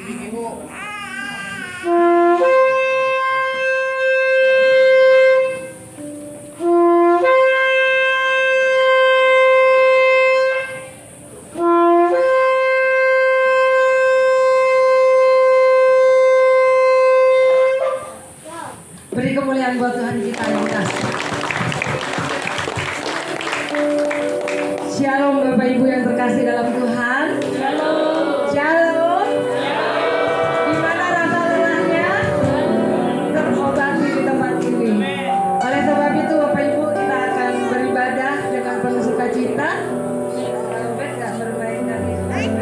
Beri kemuliaan buat Tuhan kita yang kasih. Shalom Bapak Ibu yang terkasih dalam Tuhan. Shalom. Shalom. Gimana rasa lelahnya? Terobati di tempat ini. Oleh sebab itu Bapak Ibu kita akan beribadah dengan penuh sukacita. Kalau Robert nggak bermain dari nggak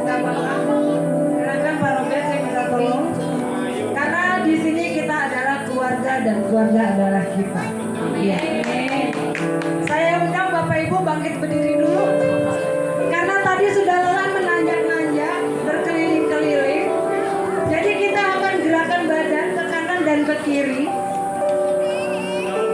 apa-apa. Silakan Pak Robert, saya minta tolong. Karena di sini kita adalah keluarga dan keluarga adalah kita. Iya. Saya undang Bapak Ibu bangkit berdiri dulu. Karena tadi sudah lelah menanjak-nanjak, berkeliling-keliling. Jadi kita akan gerakan badan ke kanan dan ke kiri.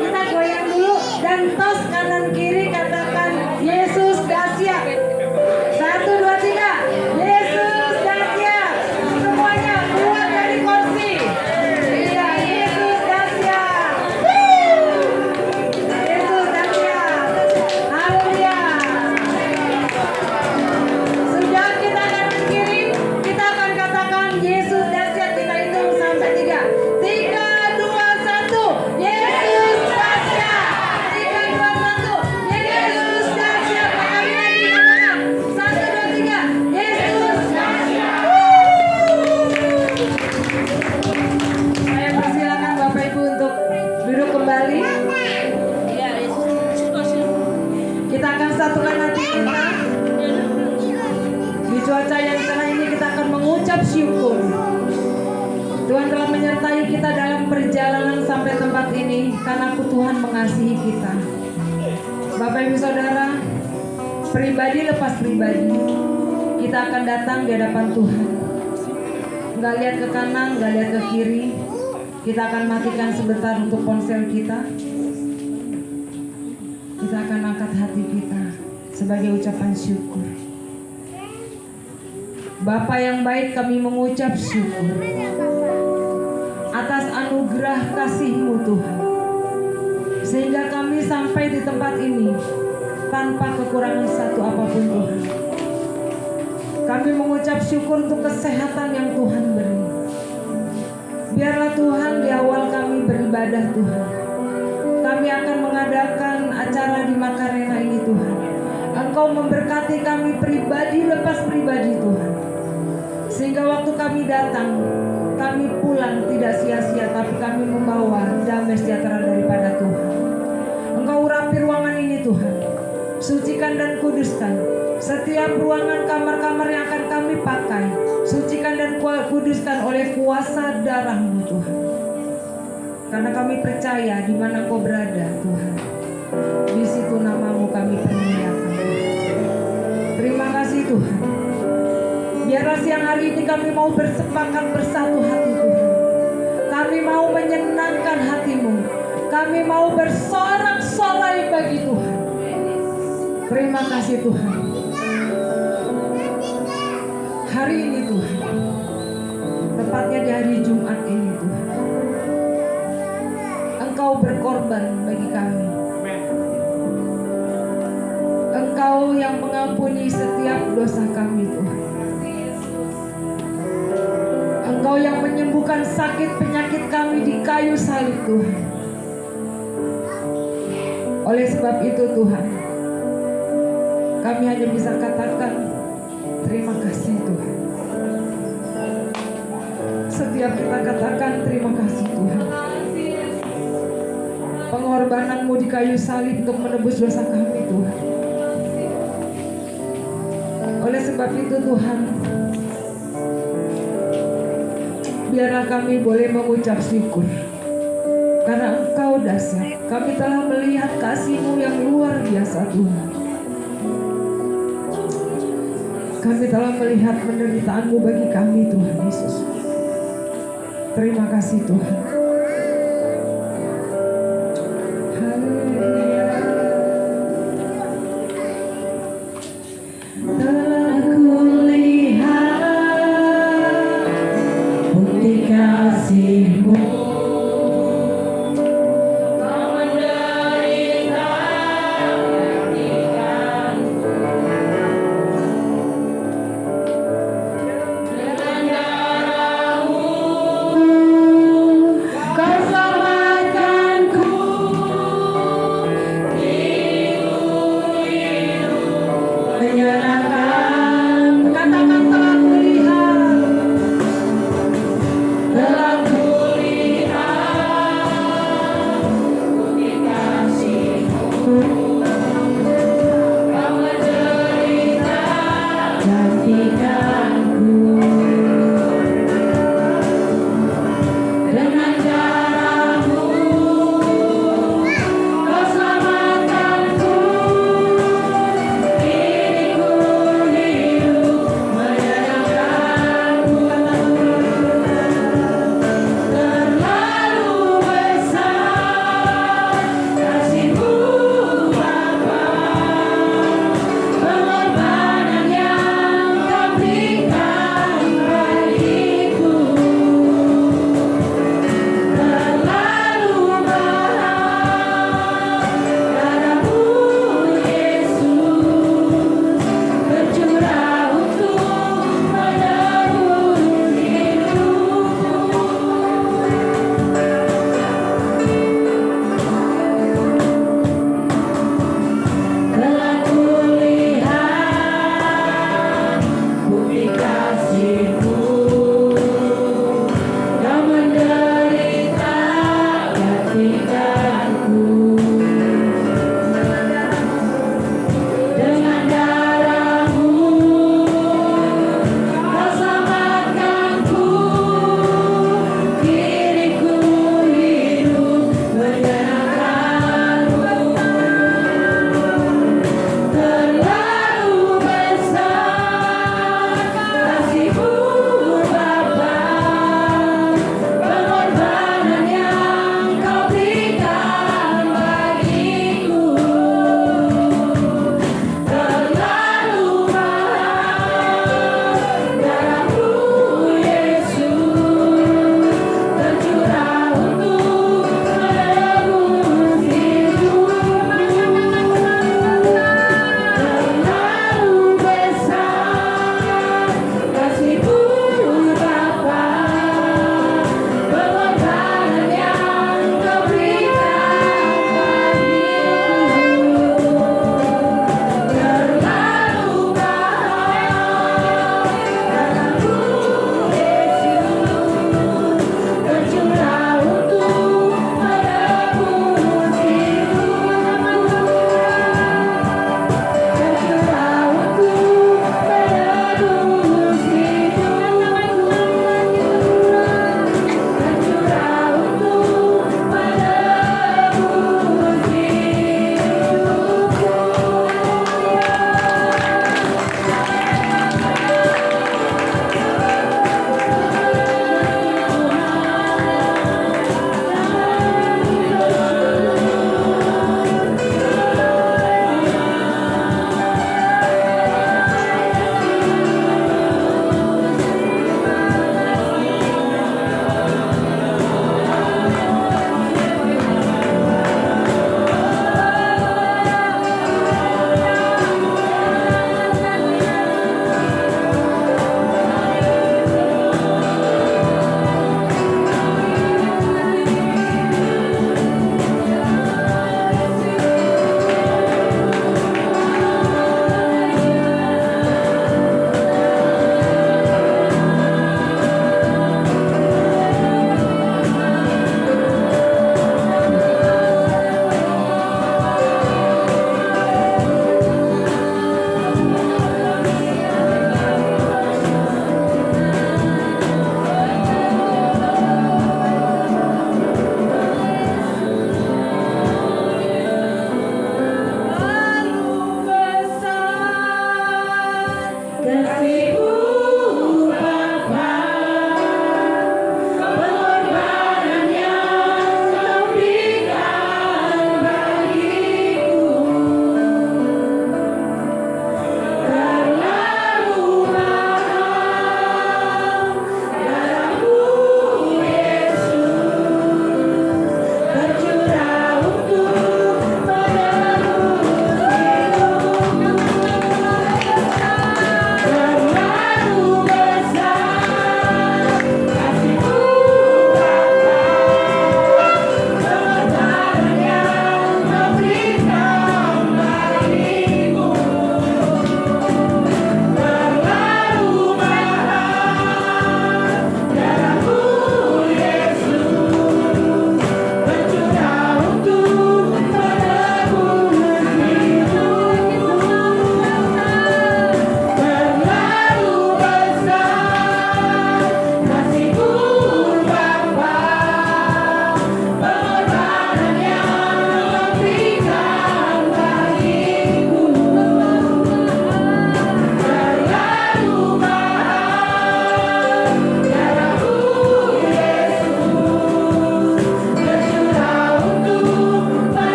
Kita goyang dulu dan tos kanan kiri, katakan Yesus dahsyat. 1, 2, 3. Yesus dahsyat. Semuanya keluar dari kursi. Iya, Yesus dahsyat. Yesus dahsyat. Haleluya. Sudah kita kanan kiri, kita akan katakan Yesus dahsyat. Kita hitung sampai 3. 3, 2, 1. Yesus dahsyat. 3, 2, 1. Yesus dahsyat. Kami lagi katakan 1, 2, 3. Yesus dahsyat. Saya persilakan Bapak Ibu untuk duduk kembali. Kita akan satukan hati kita. Di cuaca yang cerah ini kita akan mengucap syukur. Tuhan telah menyertai kita dalam perjalanan sampai tempat ini karena Tuhan mengasihi kita. Bapak Ibu Saudara, pribadi lepas pribadi, kita akan datang di hadapan Tuhan. Nggak lihat ke kanan, nggak lihat ke kiri. Kita akan matikan sebentar untuk ponsel kita. Kita akan angkat hati kita sebagai ucapan syukur. Bapa yang baik, kami mengucap syukur atas anugerah kasih-Mu Tuhan, sehingga kami sampai di tempat ini tanpa kekurangan satu apapun Tuhan. Kami mengucap syukur untuk kesehatan yang Tuhan beri. Biarlah Tuhan di awal kami beribadah Tuhan, kami akan mengadakan acara di Makarena ini Tuhan. Engkau memberkati kami pribadi lepas pribadi Tuhan, sehingga waktu kami datang, kami pulang tidak sia-sia, tapi kami membawa damai sejahtera daripada Tuhan. Engkau urapi ruangan ini Tuhan, sucikan dan kuduskan setiap ruangan kamar-kamar yang akan kami pakai. Sucikan dan kuduskan oleh kuasa darah-Mu Tuhan. Karena kami percaya di mana Kau berada Tuhan, di situ nama-Mu kami permuliakan. Terima kasih Tuhan. Biarlah siang hari ini kami mau bersepakat bersatu hati Tuhan. Kami mau menyenangkan hati-Mu. Kami mau bersorak-sorai bagi Tuhan. Terima kasih Tuhan. Hari ini Tuhan, tepatnya di hari Jumat ini Tuhan, Engkau berkorban bagi kami. Engkau yang mengampuni setiap dosa kami Tuhan. Engkau yang menyembuhkan sakit penyakit kami di kayu salib Tuhan. Oleh sebab itu Tuhan, kami hanya bisa katakan terima kasih Tuhan. Setiap kita katakan terima kasih Tuhan. Pengorbanan-Mu di kayu salib untuk menebus dosa kami Tuhan. Oleh sebab itu Tuhan, biarlah kami boleh mengucap syukur. Karena Engkau dahsyat. Kami telah melihat kasih-Mu yang luar biasa Tuhan. Kami telah melihat penderitaan-Mu bagi kami Tuhan Yesus. Terima kasih Tuhan. Haleluya. Telah kulihat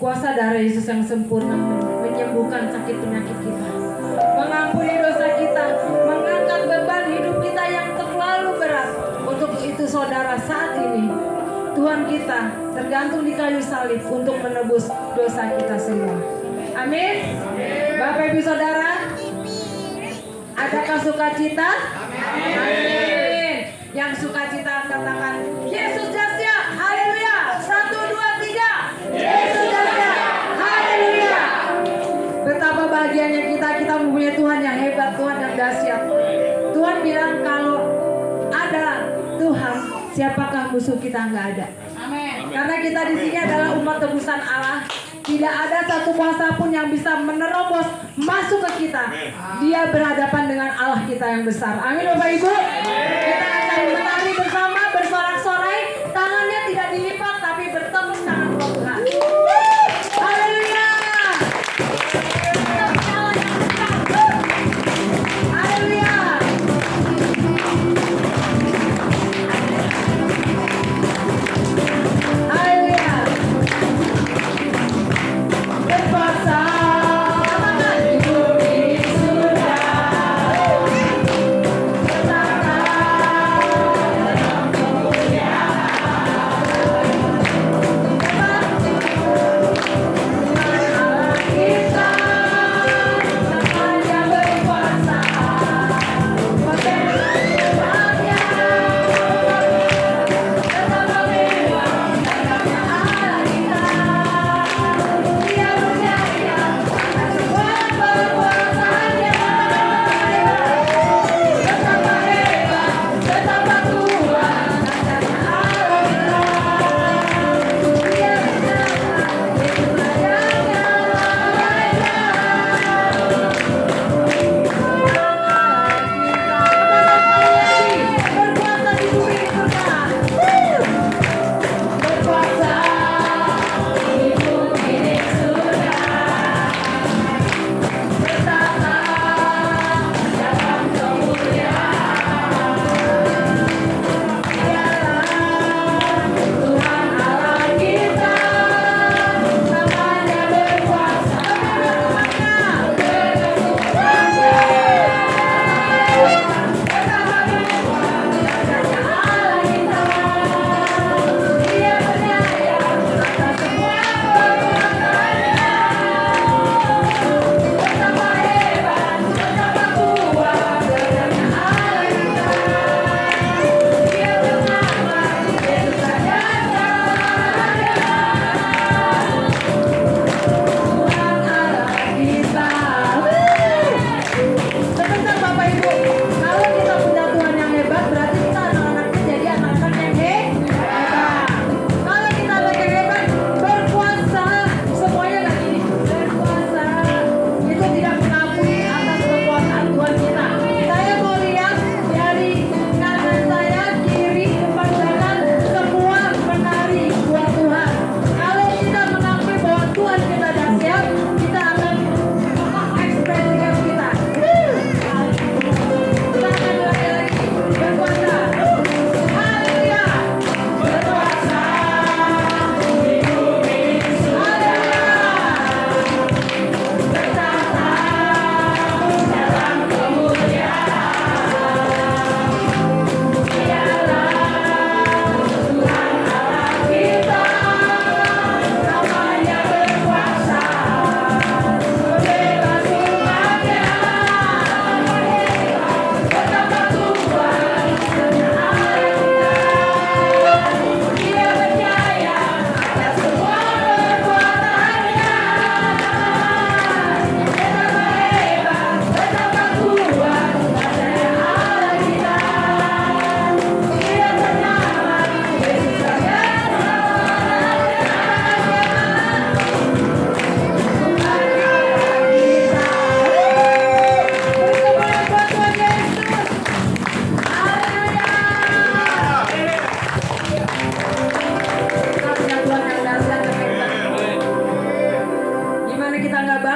Kuasa darah Yesus yang sempurna menyembuhkan sakit penyakit kita, mengampuni dosa kita, mengangkat beban hidup kita yang terlalu berat. Untuk itu saudara, saat ini Tuhan kita tergantung di kayu salib untuk menebus dosa kita semua. Amin. Bapak Ibu Saudara, adakah sukacita? Amin. Yang sukacita katakan Yesus Dahsyat. Haleluya. 1, 2, 3. Yesus Dahsyat. Haleluya. Betapa bahagianya kita mempunyai Tuhan yang hebat, Tuhan yang dahsyat. Tuhan bilang kalau ada Tuhan, siapakah musuh kita? Nggak ada. Amin. Karena kita di sini adalah umat tebusan Allah. Tidak ada satu kuasa pun yang bisa menerobos masuk ke kita. Dia berhadapan dengan Allah kita yang besar. Amin Bapak Ibu. Kita akan menari bersama, bersorak-sorai. Tangannya tidak dilipat tapi bertepuk tangan untuk Tuhan. Haleluya. Haleluya. Haleluya. Berkuasa. Hidup ini sudah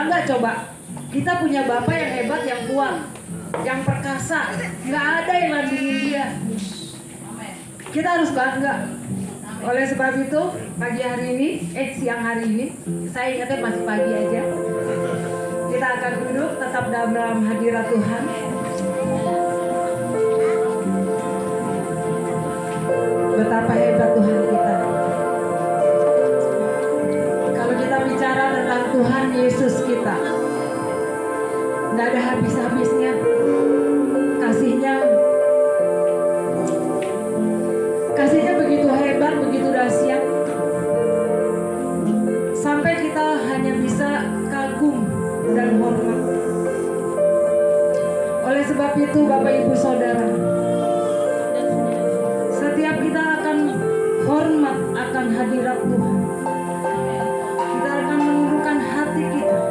bangga coba. Kita punya Bapak yang hebat, yang kuat, yang perkasa. Nggak ada yang nandingin dia. Kita harus bangga. Oleh sebab itu, pagi hari ini, siang hari ini, saya ingatnya masih pagi aja. Kita akan duduk tetap dalam hadirat Tuhan. Betapa hebat Tuhan kita. Kalau kita bicara tentang Tuhan Yesus kita, nggak ada habis-habisnya kasihnya. Kasihnya begitu hebat, begitu dahsyat, sampai kita hanya bisa kagum dan hormat. Oleh sebab itu, Bapak Ibu Saudara, setiap kita akan hormat akan hadirat Tuhan. Kita akan menundukkan hati kita,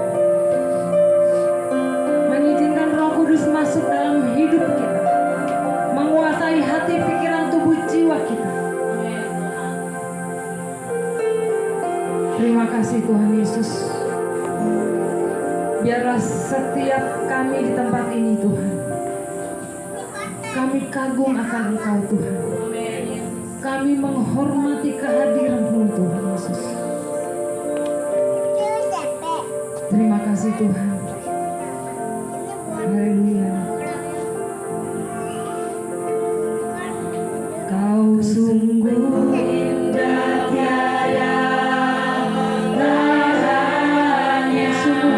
mengizinkan Roh Kudus masuk dalam hidup kita, menguasai hati, pikiran, tubuh, jiwa kita. Terima kasih Tuhan Yesus. Biarlah setiap kami di tempat ini Tuhan, kami kagum akan Engkau Tuhan. Kami menghormati kehadiran-Mu Tuhan Yesus. Terima kasih Tuhan. Haleluya. Kau sungguh indah tiada taranya, sungguh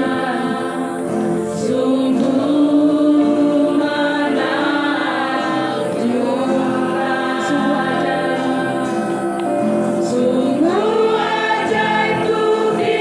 menakjubkan, sungguh menakjubkan, sungguh ajaib, sungguh ajaib Tuhan.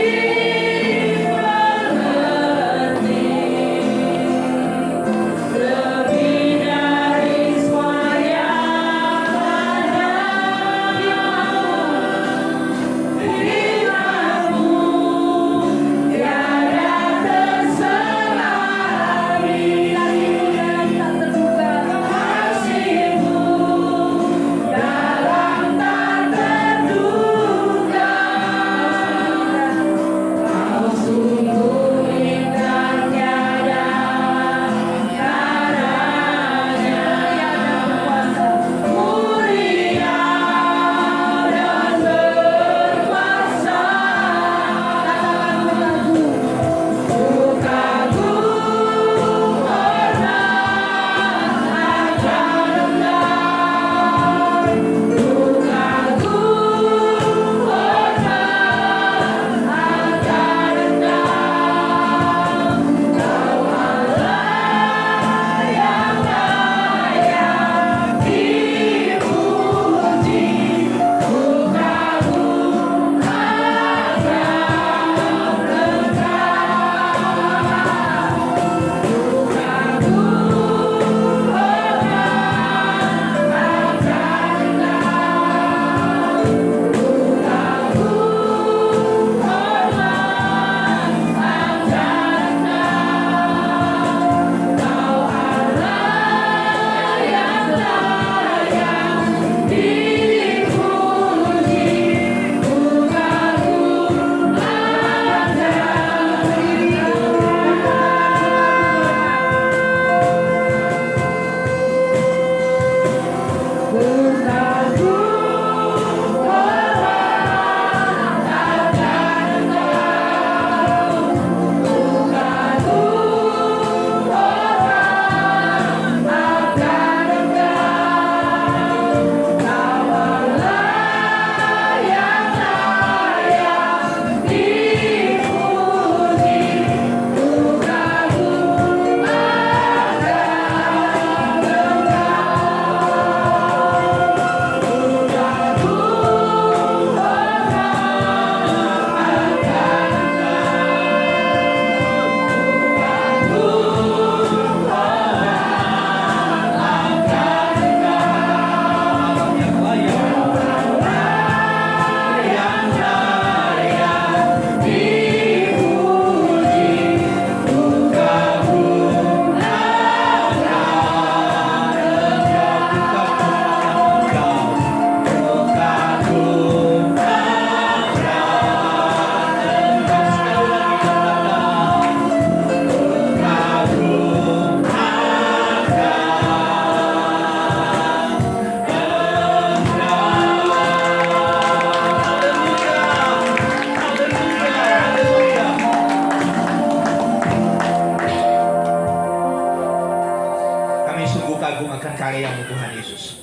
karya-mu Tuhan Yesus,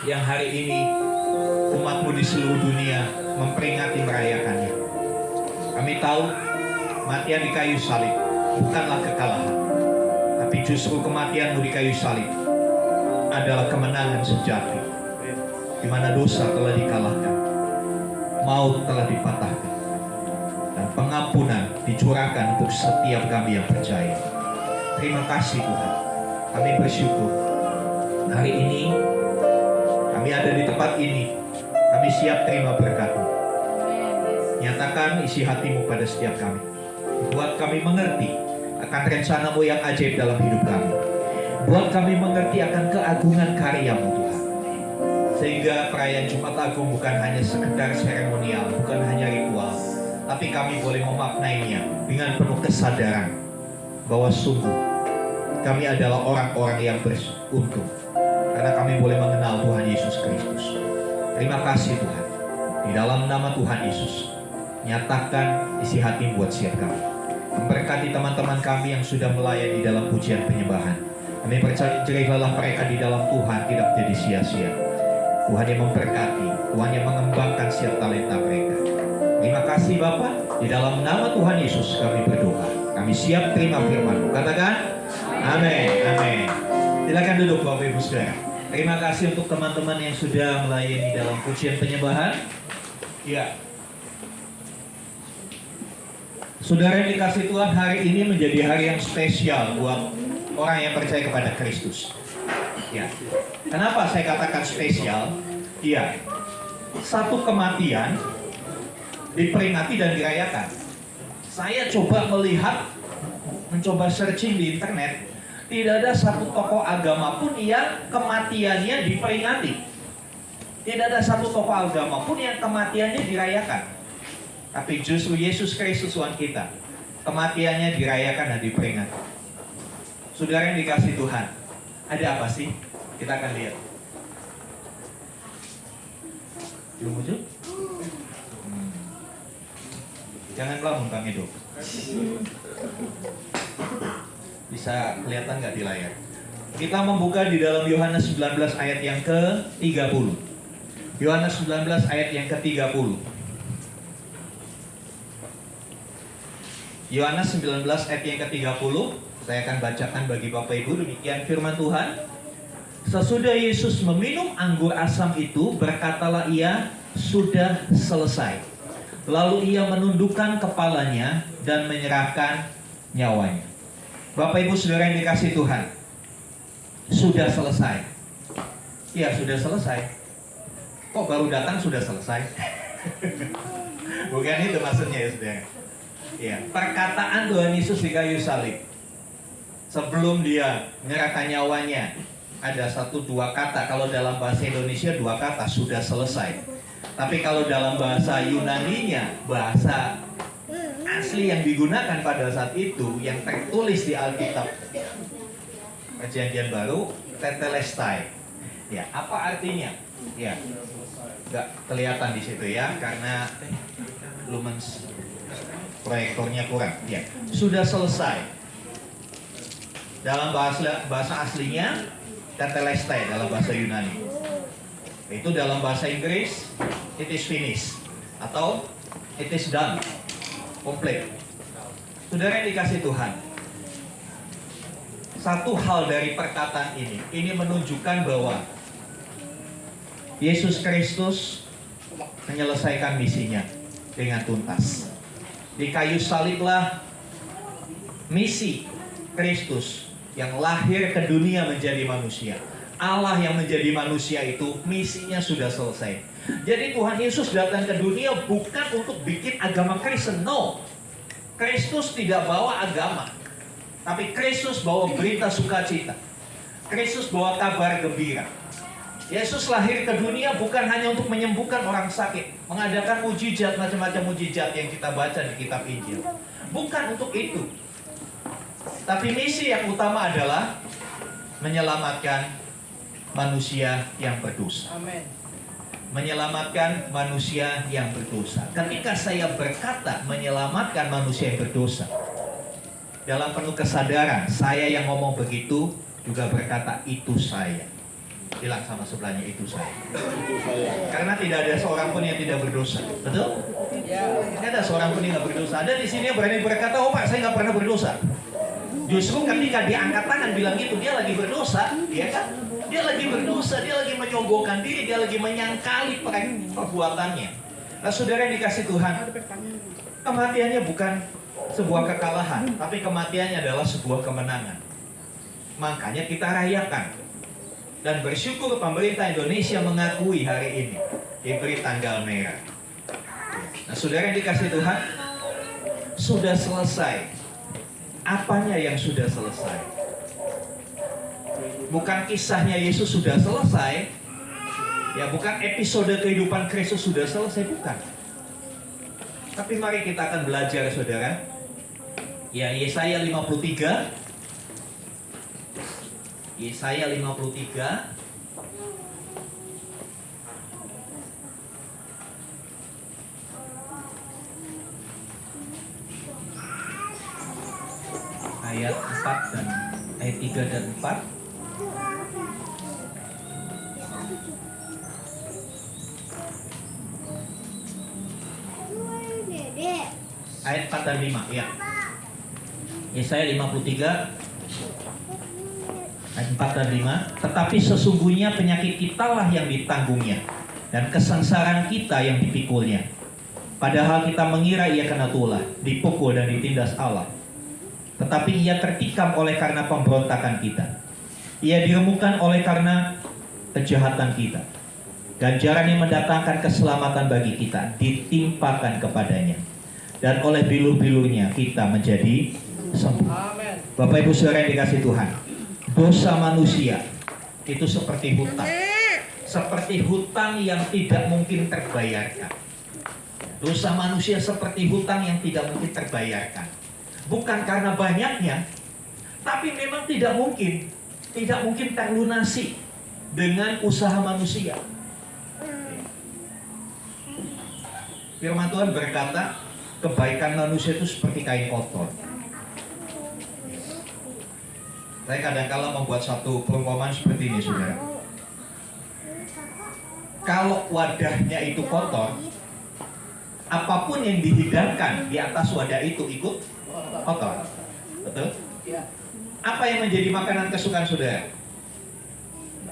yang hari ini umat-Mu di seluruh dunia memperingati merayakannya. Kami tahu kematian di kayu salib bukanlah kekalahan, tapi justru kematian-Mu di kayu salib adalah kemenangan sejati, di mana dosa telah dikalahkan, maut telah dipatahkan, dan pengampunan dicurahkan untuk setiap kami yang percaya. Terima kasih Tuhan. Kami bersyukur hari ini kami ada di tempat ini. Kami siap terima berkat-Mu. Nyatakan isi hati-Mu pada setiap kami. Buat kami mengerti akan rencana-Mu yang ajaib dalam hidup kami. Buat kami mengerti akan keagungan karya-Mu Tuhan. Sehingga perayaan Jumat Agung bukan hanya sekedar seremonial, bukan hanya ritual, tapi kami boleh memaknainya dengan penuh kesadaran bahwa sungguh kami adalah orang-orang yang beruntung karena kami boleh mengenal Tuhan Yesus Kristus. Terima kasih Tuhan. Di dalam nama Tuhan Yesus, nyatakan isi hati buat setiap kami. Memberkati teman-teman kami yang sudah melayani dalam pujian penyembahan. Kami percaya jerilah mereka di dalam Tuhan tidak menjadi sia-sia. Tuhan yang memberkati, Tuhan yang mengembangkan setiap talenta mereka. Terima kasih Bapa. Di dalam nama Tuhan Yesus kami berdoa. Kami siap terima firman-Mu. Katakan amin, amin. Silakan duduk Bapak Ibu Saudara. Terima kasih untuk teman-teman yang sudah melayani dalam pujian penyembahan. Ya. Saudara yang dikasih Tuhan, hari ini menjadi hari yang spesial buat orang yang percaya kepada Kristus. Ya. Kenapa saya katakan spesial? Ya. Satu kematian diperingati dan dirayakan. Saya coba mencoba searching di internet, tidak ada satu tokoh agama pun yang kematiannya diperingati. Tidak ada satu tokoh agama pun yang kematiannya dirayakan. Tapi justru Yesus Kristus Tuhan kita, kematiannya dirayakan dan diperingati. Saudara yang dikasih Tuhan, ada apa sih? Kita akan lihat. Belum muncul? Jangan melamun Kang Edo. Bisa kelihatan nggak di layar? Kita membuka di dalam Yohanes 19 ayat yang ke-30. Yohanes 19 ayat yang ke-30. Yohanes 19 ayat yang ke-30. Saya akan bacakan bagi Bapak Ibu. Demikian firman Tuhan. Sesudah Yesus meminum anggur asam itu, berkatalah ia, sudah selesai. Lalu ia menundukkan kepalanya dan menyerahkan nyawanya. Bapak Ibu Saudara yang dikasih Tuhan, sudah selesai. Ya sudah selesai. Kok baru datang sudah selesai? Bukan itu maksudnya ya Saudara. Ya, perkataan Tuhan Yesus di kayu salib, sebelum dia menyerahkan nyawanya, ada 1-2 kata. Kalau dalam bahasa Indonesia 2 kata, sudah selesai. Tapi kalau dalam bahasa Yunaninya, bahasa asli yang digunakan pada saat itu, yang tertulis di Alkitab Perjanjian Baru, tetelestai. Ya, apa artinya? Ya, nggak kelihatan di situ ya, karena lumens proyektornya kurang. Ya, sudah selesai. Dalam bahasa aslinya, tetelestai dalam bahasa Yunani. Itu dalam bahasa Inggris, it is finished atau it is done, komplit. Saudara yang dikasih Tuhan, satu hal dari perkataan ini menunjukkan bahwa Yesus Kristus menyelesaikan misinya dengan tuntas. Di kayu saliblah misi Kristus yang lahir ke dunia menjadi manusia. Allah yang menjadi manusia itu misinya sudah selesai. Jadi Tuhan Yesus datang ke dunia bukan untuk bikin agama Kristen, no. Kristus tidak bawa agama, tapi Kristus bawa berita sukacita. Kristus bawa kabar gembira. Yesus lahir ke dunia bukan hanya untuk menyembuhkan orang sakit, mengadakan mujizat, macam-macam mujizat yang kita baca di kitab Injil. Bukan untuk itu. Tapi misi yang utama adalah menyelamatkan manusia yang berdosa. Amin. Menyelamatkan manusia yang berdosa. Ketika saya berkata menyelamatkan manusia yang berdosa, dalam penuh kesadaran saya yang ngomong begitu, juga berkata, itu saya. Bilang sama sebelahnya, itu saya. Karena tidak ada seorang pun yang tidak berdosa. Betul? Tidak ada seorang pun yang tidak berdosa. Ada di sini yang berani berkata, oh Pak, saya nggak pernah berdosa. Justru ketika diangkat tangan bilang gitu, dia lagi berdosa, ya kan? Dia lagi berdosa, dia lagi menyogokkan diri, dia lagi menyangkali perbuatannya. Nah, saudara yang dikasih Tuhan, kematiannya bukan sebuah kekalahan, tapi kematiannya adalah sebuah kemenangan. Makanya kita rayakan. Dan bersyukur pemerintah Indonesia mengakui hari ini diberi tanggal merah. Nah, saudara yang dikasih Tuhan, sudah selesai. Apanya yang sudah selesai? Bukan kisahnya Yesus sudah selesai, ya bukan episode kehidupan Kristus sudah selesai, bukan. Tapi mari kita akan belajar, saudara. Ya, Yesaya 53. Yesaya 53 ayat 4 dan ayat 3 dan 4. Ayat 4 dan 5, ya. Yesaya 53 ayat 4 dan 5. Tetapi sesungguhnya penyakit kitalah yang ditanggungnya, dan kesengsaraan kita yang dipikulnya. Padahal kita mengira ia kena tulah, dipukul dan ditindas Allah. Tetapi ia tertikam oleh karena pemberontakan kita. Ia diremukkan oleh karena kejahatan kita. Ganjaran yang mendatangkan keselamatan bagi kita ditimpakan kepadanya. Dan oleh bilur-bilurnya kita menjadi sembuh. Bapak Ibu Saudara yang dikasih Tuhan, dosa manusia itu seperti hutang. Seperti hutang yang tidak mungkin terbayarkan. Dosa manusia seperti hutang yang tidak mungkin terbayarkan. Bukan karena banyaknya, tapi memang tidak mungkin terlunasi dengan usaha manusia. Firman Tuhan berkata, kebaikan manusia itu seperti kain kotor. Saya kadang-kala membuat satu perumpamaan seperti ini, saudara. Kalau wadahnya itu kotor, apapun yang dihidangkan di atas wadah itu ikut kotor. Betul? Apa yang menjadi makanan kesukaan saudara?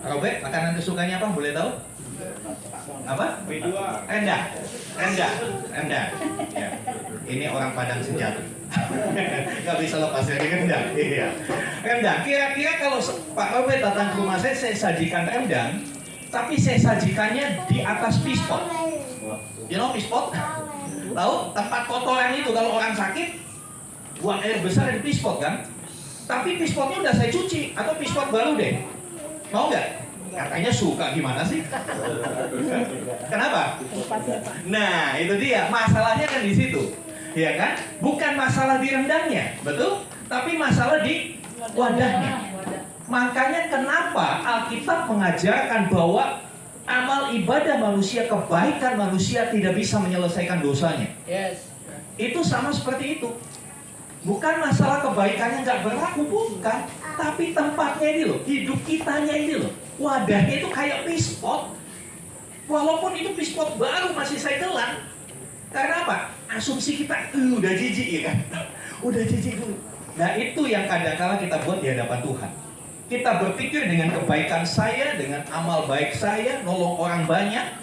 Robert, makanan kesukaannya apa? Boleh tahu? Apa? Rendang. Ya. Ini orang Padang sejati. Gak bisa lepas dari rendang. Iya. Rendang. Kira-kira kalau Pak Robert datang ke rumah saya sajikan rendang, tapi saya sajikannya di atas pispot. You know pispot? Tahu? Tempat kotoran itu kalau orang sakit, buang air besar di pispot kan? Tapi pispotnya udah saya cuci, atau pispot baru deh. Mau nggak? Katanya suka, gimana sih? Kenapa? Nah, itu dia. Masalahnya kan di situ. Ya kan? Bukan masalah di rendangnya, betul? Tapi masalah di wadahnya. Makanya kenapa Alkitab mengajarkan bahwa amal ibadah manusia, kebaikan manusia tidak bisa menyelesaikan dosanya. Yes. Itu sama seperti itu. Bukan masalah kebaikannya nggak berlaku, bukan. Tapi tempatnya ini loh, hidup kitanya ini loh. Wadahnya itu kayak pispot. Walaupun itu pispot baru masih segelan. Karena apa? Asumsi kita, udah jijik ya kan? Udah jijik dulu. Nah itu yang kadang-kala kita buat di hadapan Tuhan. Kita berpikir dengan kebaikan saya, dengan amal baik saya, nolong orang banyak,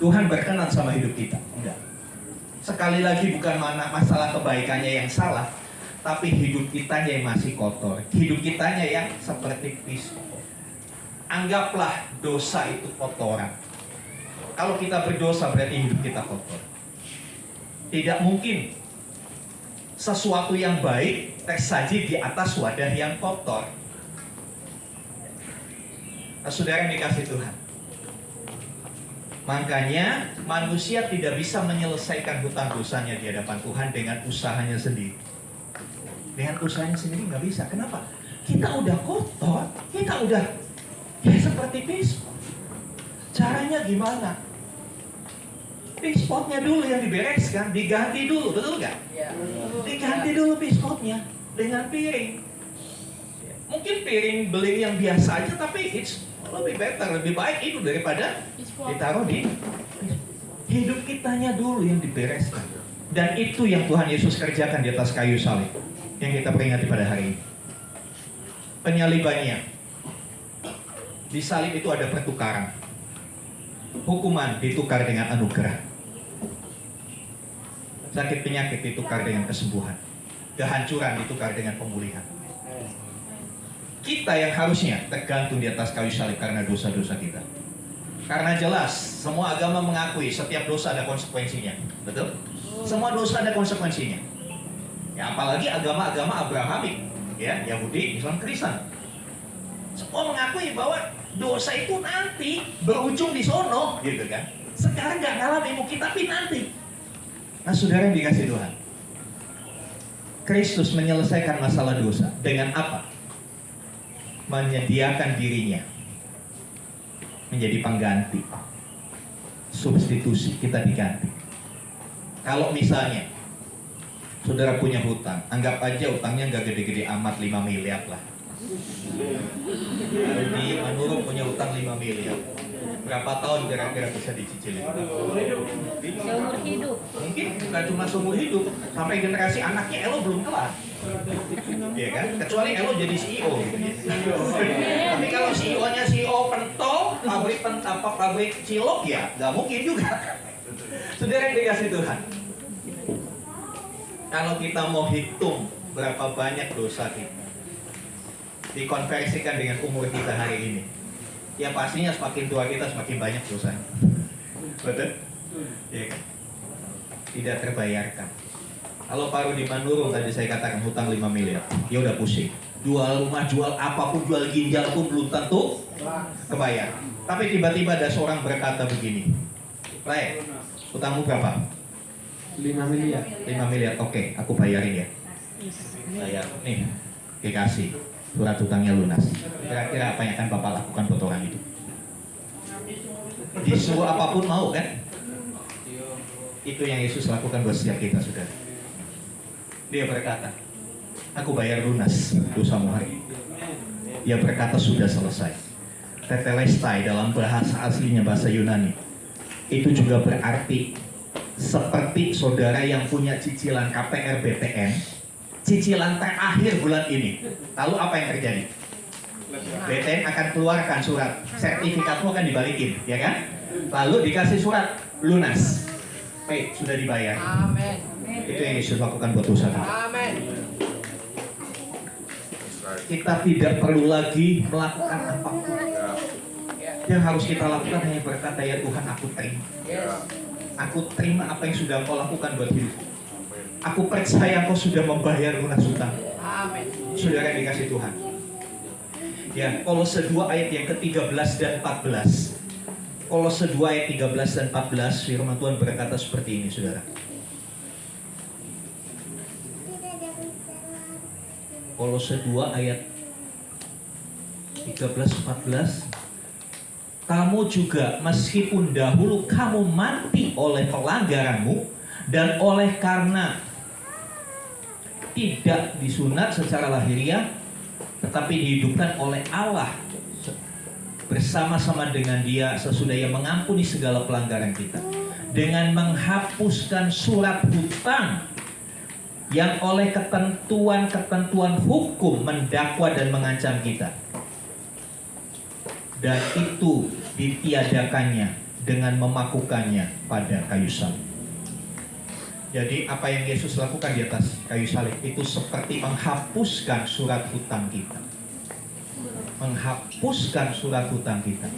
Tuhan berkenan sama hidup kita. Enggak. Sekali lagi bukan masalah kebaikannya yang salah, tapi hidup kitanya yang masih kotor. Hidup kitanya yang seperti pispot. Anggaplah dosa itu kotoran. Kalau kita berdosa berarti hidup kita kotor. Tidak mungkin sesuatu yang baik tersaji di atas wadah yang kotor. Nah, saudara yang dikasih Tuhan, makanya manusia tidak bisa menyelesaikan hutang dosanya di hadapan Tuhan dengan usahanya sendiri. Dengan usahanya sendiri nggak bisa. Kenapa? Kita udah kotor, kita udah ya seperti pispot. Caranya gimana? Pispotnya dulu yang dibereskan, diganti dulu, betul nggak? Ya. Diganti dulu pispotnya dengan piring. Mungkin piring beling yang biasa aja, tapi it's lebih better, lebih baik itu daripada ditaruh di hidup kitanya dulu yang dibereskan. Dan itu yang Tuhan Yesus kerjakan di atas kayu salib yang kita peringati pada hari ini. Penyalibannya, di salib itu ada pertukaran. Hukuman ditukar dengan anugerah. Sakit penyakit ditukar dengan kesembuhan. Kehancuran ditukar dengan pemulihan. Kita yang harusnya tergantung di atas kayu salib karena dosa-dosa kita. Karena jelas, semua agama mengakui setiap dosa ada konsekuensinya. Betul? Semua dosa ada konsekuensinya. Ya, apalagi agama-agama Abrahamik, ya, Yahudi, Islam, Kristen. Semua mengakui bahwa dosa itu nanti berujung di sono, gitu kan? Sekarang nggak ngalamin mungkin, tapi nanti. Nah, saudara yang dikasih Tuhan, Kristus menyelesaikan masalah dosa dengan apa? Menyediakan dirinya menjadi pengganti, substitusi, kita diganti. Kalau misalnya saudara punya hutang, anggap aja hutangnya nggak gede-gede amat, 5 miliar lah. Di Manurung punya hutang 5 miliar. Berapa tahun kira-kira bisa dicicil? Seumur hidup. Mungkin bukan cuma seumur hidup, sampai generasi anaknya Elo belum kelar. Iya kan? Kecuali Elo jadi CEO gitu ya. Tapi kalau CEO-nya CEO pentol, pabrik cilok ya nggak mungkin juga. Saudara yang dikasih Tuhan, kalau kita mau hitung berapa banyak dosa kita, dikonversikan dengan umur kita hari ini, ya pastinya semakin tua kita semakin banyak dosanya. Betul? Ya kan? Tidak terbayarkan. Kalau paruh di Manurung tadi saya katakan hutang 5 miliar, ya udah pusing. Jual rumah, jual apapun, jual ginjal pun belum tentu kebayar. Tapi tiba-tiba ada seorang berkata begini, "Lek, hutangmu berapa?" 5 miliar. 5 miliar, oke, aku bayarin ya. Bayar, nih, dikasih. Surat hutangnya lunas. Kira-kira apa yang akan Bapak lakukan buat orang itu? Disuruh apapun mau kan? Itu yang Yesus lakukan buat setiap kita, saudara. Dia berkata, aku bayar lunas dosamu hari ini. Dia berkata sudah selesai. Tetelestai dalam bahasa aslinya, bahasa Yunani, itu juga berarti seperti saudara yang punya cicilan KPR BPN, cicilan terakhir bulan ini. Lalu apa yang terjadi? BPN akan keluarkan surat, sertifikatmu akan dibalikin, ya kan? Lalu dikasih surat lunas, sudah dibayar. Amin. Itu yang Yesus lakukan buat dosa kita. Amin. Kita tidak perlu lagi melakukan apapun. Yang harus kita lakukan hanya berkata, ya Tuhan, aku terima. Aku terima apa yang sudah Kau lakukan buat hidupku. Aku percaya Kau sudah membayar lunas hutang. Amin. Saudara yang dikasih Tuhan. Ya, Kolose 2 ayat yang ke-13 dan 14. Kolose 2 ayat 13 dan 14, firman Tuhan berkata seperti ini, saudara. Kolose 2 ayat 13-14. Kamu juga meskipun dahulu kamu mati oleh pelanggaranmu dan oleh karena tidak disunat secara lahiriah, tetapi dihidupkan oleh Allah bersama-sama dengan Dia sesudah Ia mengampuni segala pelanggaran kita dengan menghapuskan surat hutang yang oleh ketentuan-ketentuan hukum mendakwa dan mengancam kita, dan itu ditiadakannya dengan memakukannya pada kayu salib. Jadi apa yang Yesus lakukan di atas kayu salib itu seperti menghapuskan surat hutang kita. Menghapuskan surat hutang kita.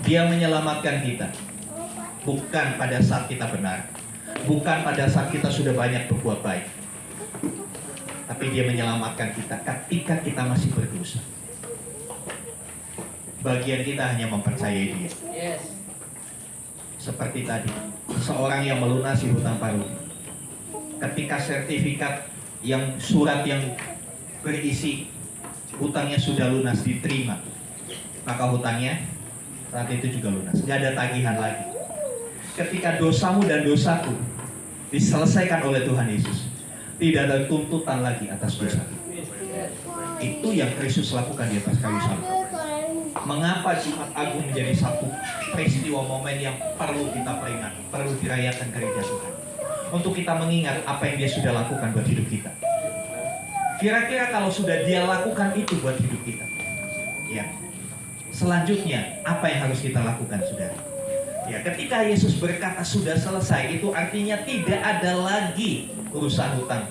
Dia menyelamatkan kita. Bukan pada saat kita benar. Bukan pada saat kita sudah banyak berbuat baik. Tapi Dia menyelamatkan kita ketika kita masih berdosa. Bagian kita hanya mempercayai Dia. Yes. Seperti tadi, seorang yang melunasi hutang paruh, ketika sertifikat yang surat yang berisi hutangnya sudah lunas diterima, maka hutangnya saat itu juga lunas, nggak ada tagihan lagi. Ketika dosamu dan dosaku diselesaikan oleh Tuhan Yesus, tidak ada tuntutan lagi atas dosa. Itu yang Kristus lakukan di atas kayu salib. Mengapa Jumat Agung menjadi satu peristiwa momen yang perlu kita peringati, perlu dirayakan gereja Tuhan, untuk kita mengingat apa yang Dia sudah lakukan buat hidup kita. Kira-kira kalau sudah Dia lakukan itu buat hidup kita, ya, selanjutnya apa yang harus kita lakukan, saudara? Ya, ketika Yesus berkata sudah selesai, itu artinya tidak ada lagi urusan hutang.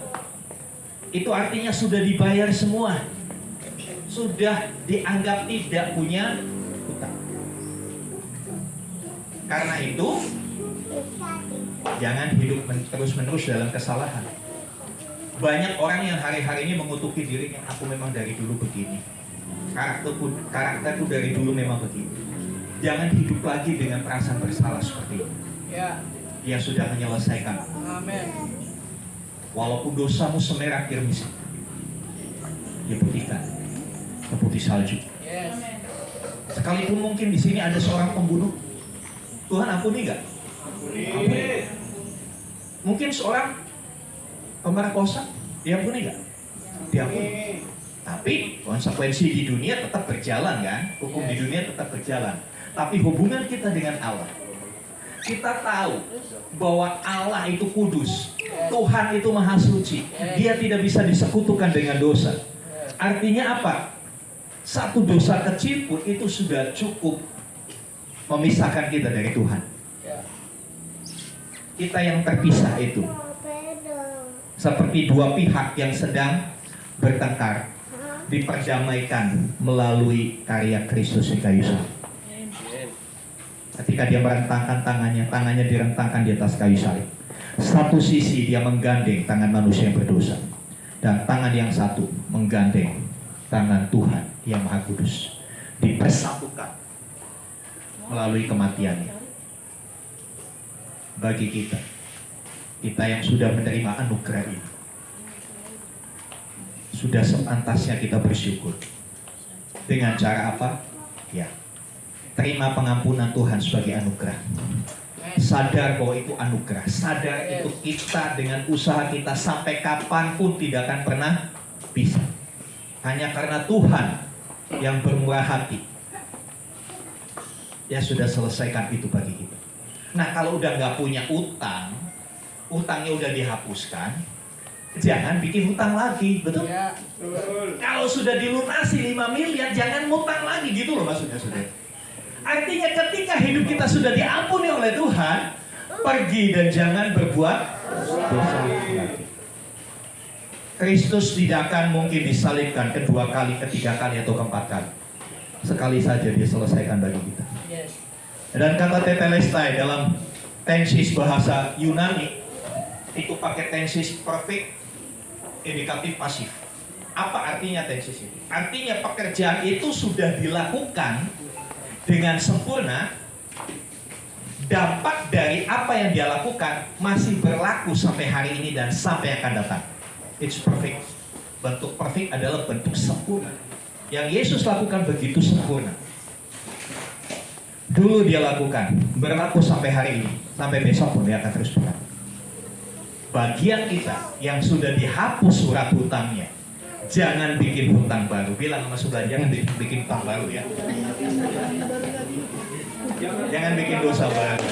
Itu artinya sudah dibayar semua, sudah dianggap tidak punya hutang. Karena itu, jangan hidup terus-menerus dalam kesalahan. Banyak orang yang hari-hari ini mengutuki dirinya, aku memang dari dulu begini, karakterku dari dulu memang begini. Jangan hidup lagi dengan perasaan bersalah seperti itu. Dia sudah menyelesaikan. Amin. Walaupun dosamu semerah kirmis, Dia putihkan seputih salju. Sekalipun mungkin di sini ada seorang pembunuh, Tuhan ampuni nggak? Ampuni. Mungkin seorang pemerkosa, diampuni nggak? Diampuni. Tapi konsekuensi di dunia tetap berjalan, kan? Hukum di dunia tetap berjalan. Tapi hubungan kita dengan Allah, kita tahu bahwa Allah itu kudus, Tuhan itu maha suci, Dia tidak bisa disekutukan dengan dosa. Artinya apa? Satu dosa kecil pun itu sudah cukup memisahkan kita dari Tuhan. Kita yang terpisah itu seperti dua pihak yang sedang bertengkar, diperdamaikan melalui karya Kristus di kayu salib. Ketika Dia merentangkan tangannya direntangkan di atas kayu salib. Satu sisi Dia menggandeng tangan manusia yang berdosa, dan tangan yang satu menggandeng tangan Tuhan yang Maha Kudus, dipersatukan melalui kematiannya. Bagi kita yang sudah menerima anugerah ini, sudah sepantasnya kita bersyukur. Dengan cara apa? Ya, terima pengampunan Tuhan sebagai anugerah. Sadar bahwa itu anugerah. Sadar itu kita dengan usaha kita sampai kapanpun tidak akan pernah bisa. Hanya karena Tuhan yang bermurah hati, Dia sudah selesaikan itu bagi kita. Nah, kalau udah nggak punya utang, utangnya udah dihapuskan, jangan bikin hutang lagi, betul? Ya, betul. Kalau sudah dilunasi 5 miliar, jangan ngutang lagi, gitu loh maksudnya, saudara. Artinya ketika hidup kita sudah diampuni oleh Tuhan, pergi dan jangan berbuat dosa lagi. Kristus tidak akan mungkin disalibkan kedua kali, ketiga kali, atau keempat kali. Sekali saja Dia selesaikan bagi kita. Dan kata tetelestai dalam tensis bahasa Yunani itu pakai tensis perfect indikatif pasif. Apa artinya tensis itu? Artinya pekerjaan itu sudah dilakukan dengan sempurna. Dampak dari apa yang Dia lakukan masih berlaku sampai hari ini dan sampai akan datang. It's perfect. Bentuk perfect adalah bentuk sempurna. Yang Yesus lakukan begitu sempurna. Dulu Dia lakukan, berlaku sampai hari ini, sampai besok pun Dia akan terus berlaku. Bagian kita yang sudah dihapus surat hutangnya, jangan bikin hutang baru. Bilang sama sebelah, jangan bikin hutang baru ya. Jangan bikin dosa baru.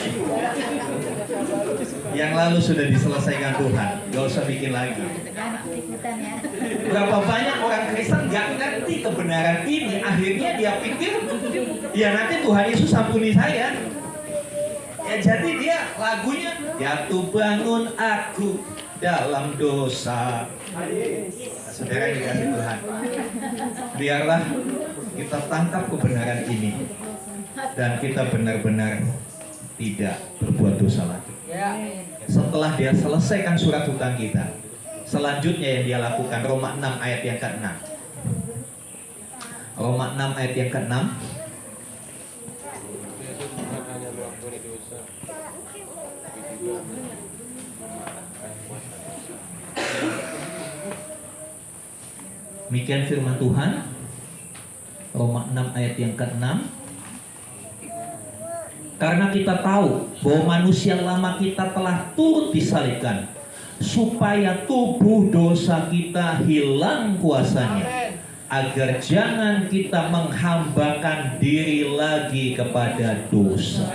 Yang lalu sudah diselesaikan Tuhan, gak usah bikin lagi. Berapa banyak orang Kristen gak ngerti kebenaran ini, akhirnya dia pikir, ya nanti Tuhan Yesus ampuni saya. Ya jadi dia lagunya, jatuh bangun aku dalam dosa. Nah, saudara dikasih Tuhan, biarlah kita tangkap kebenaran ini dan kita benar-benar tidak berbuat dosa lagi. Setelah Dia selesaikan surat hutang kita, selanjutnya yang Dia lakukan, Roma 6 ayat yang ke-6. Roma 6 ayat yang ke-6. Demikian firman Tuhan, Roma 6 ayat yang ke-6. Karena kita tahu bahwa manusia lama kita telah turut disalibkan, supaya tubuh dosa kita hilang kuasanya, agar jangan kita menghambakan diri lagi kepada dosa.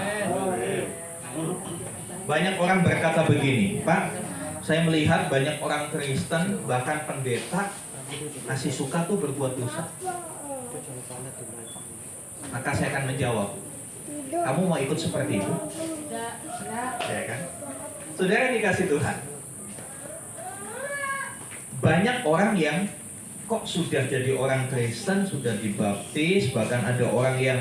Banyak orang berkata begini, Pak, saya melihat banyak orang Kristen, bahkan pendeta masih suka tuh berbuat dosa. Maka saya akan menjawab, kamu mau ikut seperti itu? Ya kan? Saudara dikasih Tuhan, banyak orang yang kok sudah jadi orang Kristen, sudah dibaptis, bahkan ada orang yang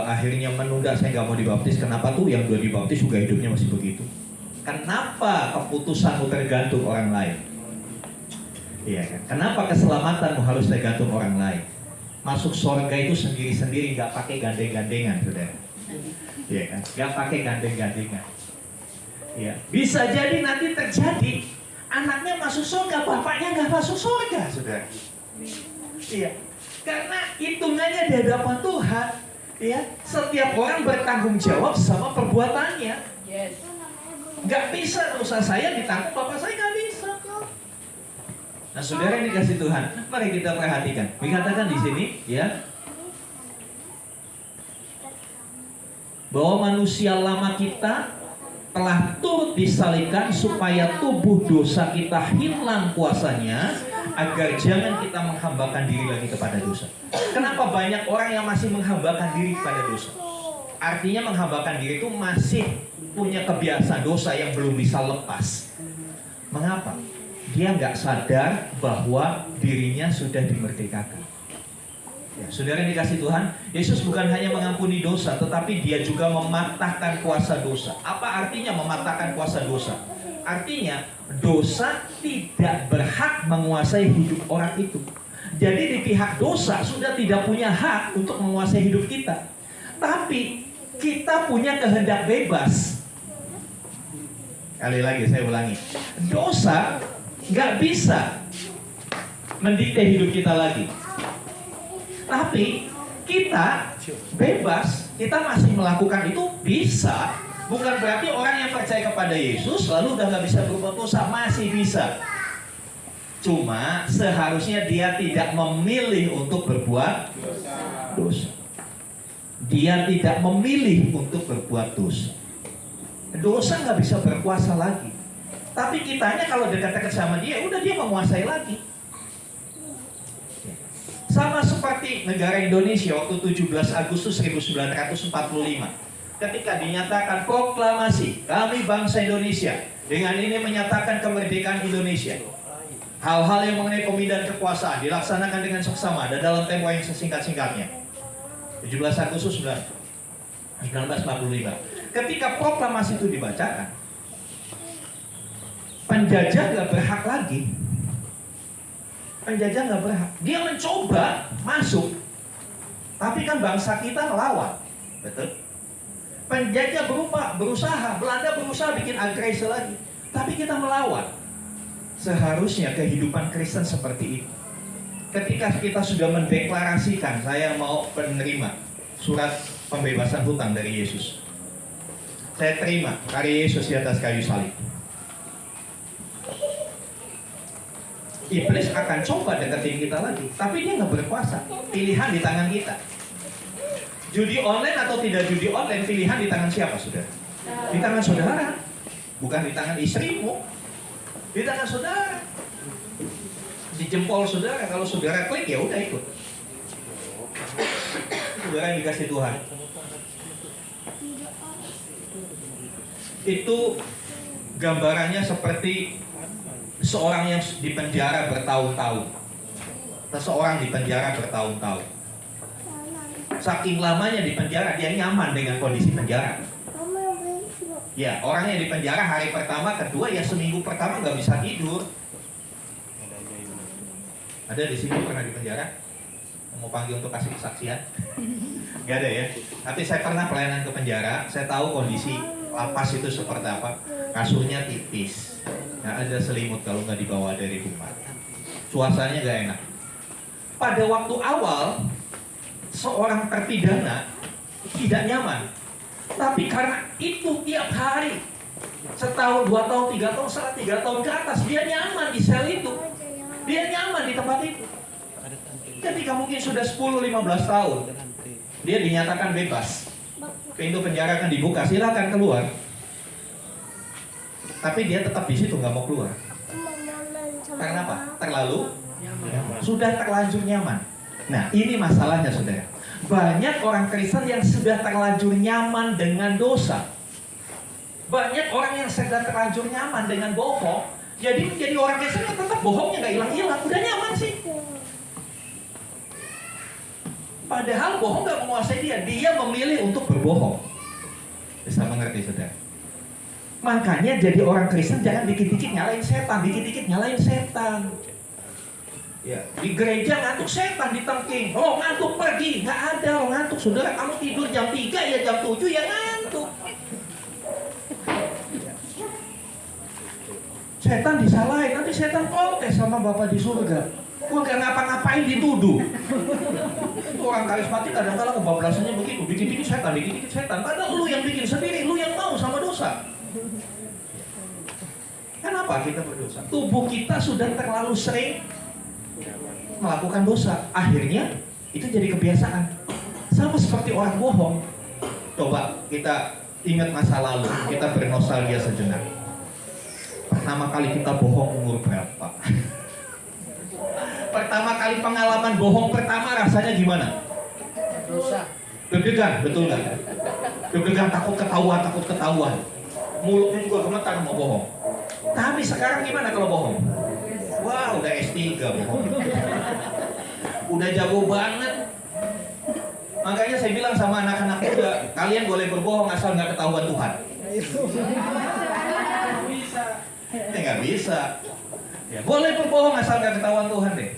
akhirnya menunda, saya nggak mau dibaptis. Kenapa tuh? Yang udah dibaptis juga hidupnya masih begitu. Kenapa keputusanmu tergantung orang lain? Iya kan? Kenapa keselamatanmu harus tergantung orang lain? Masuk surga itu sendiri-sendiri, nggak pakai gandeng-gandengan, saudara. Iya kan? Nggak pakai gandeng-gandengan. Ya, bisa jadi nanti terjadi anaknya masuk surga, bapaknya nggak masuk surga, saudara. Iya, karena hitungannya di hadapan Tuhan, ya, setiap orang bertanggung jawab sama perbuatannya. Yes. Nggak bisa dosa saya ditanggung bapak saya, nggak bisa. Nah, saudara yang dikasih Tuhan, mari kita perhatikan. Dikatakan di sini, ya, bahwa manusia lama kita telah turut disalibkan supaya tubuh dosa kita hilang kuasanya, agar jangan kita menghambakan diri lagi kepada dosa. Kenapa banyak orang yang masih menghambakan diri kepada dosa? Artinya menghambakan diri itu masih punya kebiasaan dosa yang belum bisa lepas. Mengapa? Dia nggak sadar bahwa dirinya sudah dimerdekakan. Ya, saudara yang dikasih Tuhan, Yesus bukan hanya mengampuni dosa, tetapi dia juga mematahkan kuasa dosa. Apa artinya mematahkan kuasa dosa? Artinya dosa tidak berhak menguasai hidup orang itu. Jadi di pihak dosa sudah tidak punya hak untuk menguasai hidup kita. Tapi kita punya kehendak bebas. Kali lagi saya ulangi, dosa nggak bisa mendikte hidup kita lagi. Tapi kita bebas, kita masih melakukan itu bisa. Bukan berarti orang yang percaya kepada Yesus lalu udah nggak bisa berbuat dosa, masih bisa. Cuma seharusnya dia tidak memilih untuk berbuat dosa. Dia tidak memilih untuk berbuat dosa. Dosa nggak bisa berkuasa lagi. Tapi kitanya kalau dekat-dekat sama dia, udah dia menguasai lagi. Sama seperti negara Indonesia waktu 17 Agustus 1945. Ketika dinyatakan proklamasi, kami bangsa Indonesia, dengan ini menyatakan kemerdekaan Indonesia. Hal-hal yang mengenai pemindahan kekuasaan dilaksanakan dengan seksama dan dalam tempo yang sesingkat-singkatnya. 17 Agustus 1945. Ketika proklamasi itu dibacakan, penjajah gak berhak lagi. Penjajah nggak berhak. Dia mencoba masuk, tapi kan bangsa kita melawan, betul? Penjajah berusaha, Belanda berusaha bikin agresi lagi, tapi kita melawan. Seharusnya kehidupan Kristen seperti itu. Ketika kita sudah mendeklarasikan, saya mau menerima surat pembebasan hutang dari Yesus. Saya terima karya Yesus di atas kayu salib. Iblis akan coba deketin kita lagi, tapi dia nggak berkuasa. Pilihan di tangan kita. Judi online atau tidak judi online, pilihan di tangan siapa, saudara? Di tangan saudara, bukan di tangan istrimu. Di tangan saudara. Di jempol saudara. Kalau saudara klik, ya udah ikut. Saudara yang dikasih Tuhan. Itu gambarannya seperti seorang yang dipenjara bertahun-tahun. Seseorang dipenjara bertahun-tahun. Saking lamanya di penjara, dia nyaman dengan kondisi penjara. Ya, orang yang di penjara hari pertama, kedua, ya seminggu pertama nggak bisa tidur. Ada di sini pernah di penjara? Mau panggil untuk kasih kesaksian? Gak ada ya. Tapi saya pernah pelayanan ke penjara. Saya tahu kondisi lapas itu seperti apa. Kasurnya tipis. Nggak ada selimut kalau nggak dibawa dari rumah. Suasananya nggak enak. Pada waktu awal, seorang terpidana tidak nyaman. Tapi karena itu tiap hari, setahun, 2 tahun, 3 tahun, setelah 3 tahun ke atas, dia nyaman di sel itu. Dia nyaman di tempat itu. Ketika mungkin sudah 10-15 tahun, dia dinyatakan bebas. Pintu penjara akan dibuka, silakan keluar. Tapi dia tetap di situ, nggak mau keluar. Karena apa? Terlalu sudah terlanjur nyaman. Nah, ini masalahnya, saudara. Banyak orang Kristen yang sudah terlanjur nyaman dengan dosa. Banyak orang yang sudah terlanjur nyaman dengan bohong. Jadi menjadi orang Kristen yang tetap bohongnya nggak hilang-hilang. Udah nyaman sih. Padahal bohong nggak menguasai dia. Dia memilih untuk berbohong. Bisa mengerti, saudara? Makanya jadi orang Kristen jangan dikit-dikit nyalain setan, dikit-dikit nyalain setan. Ya, di gereja ngantuk setan ditengking. Oh, ngantuk pergi. Nggak ada oh, ngantuk. Saudara, kamu tidur jam 3 ya jam 7 ya ngantuk. Setan disalahin, nanti setan protes sama Bapak di surga. Gua gak ngapa-ngapain dituduh. Itu orang karismatik kadang-kadang kebablasannya begitu. Dikit-dikit setan. Padahal lu yang bikin sendiri, lu yang mau sama dosa. Kenapa kita berdosa? Tubuh kita sudah terlalu sering melakukan dosa. Akhirnya itu jadi kebiasaan. Sama seperti orang bohong. Coba kita ingat masa lalu, kita bernostalgia sejenak. Pertama kali kita bohong umur berapa? Pertama kali pengalaman bohong pertama rasanya gimana? Dosa. Deg-degan, betul nggak? Deg-degan, takut ketahuan. Mulutnya juga gemetar mau bohong. Tapi sekarang gimana kalau bohong? Wah, udah S3 bohong. Udah jago banget. Makanya saya bilang sama anak-anak muda, kalian boleh berbohong asal nggak ketahuan Tuhan. Nggak bisa. Ya, boleh berbohong asal nggak ketahuan Tuhan deh.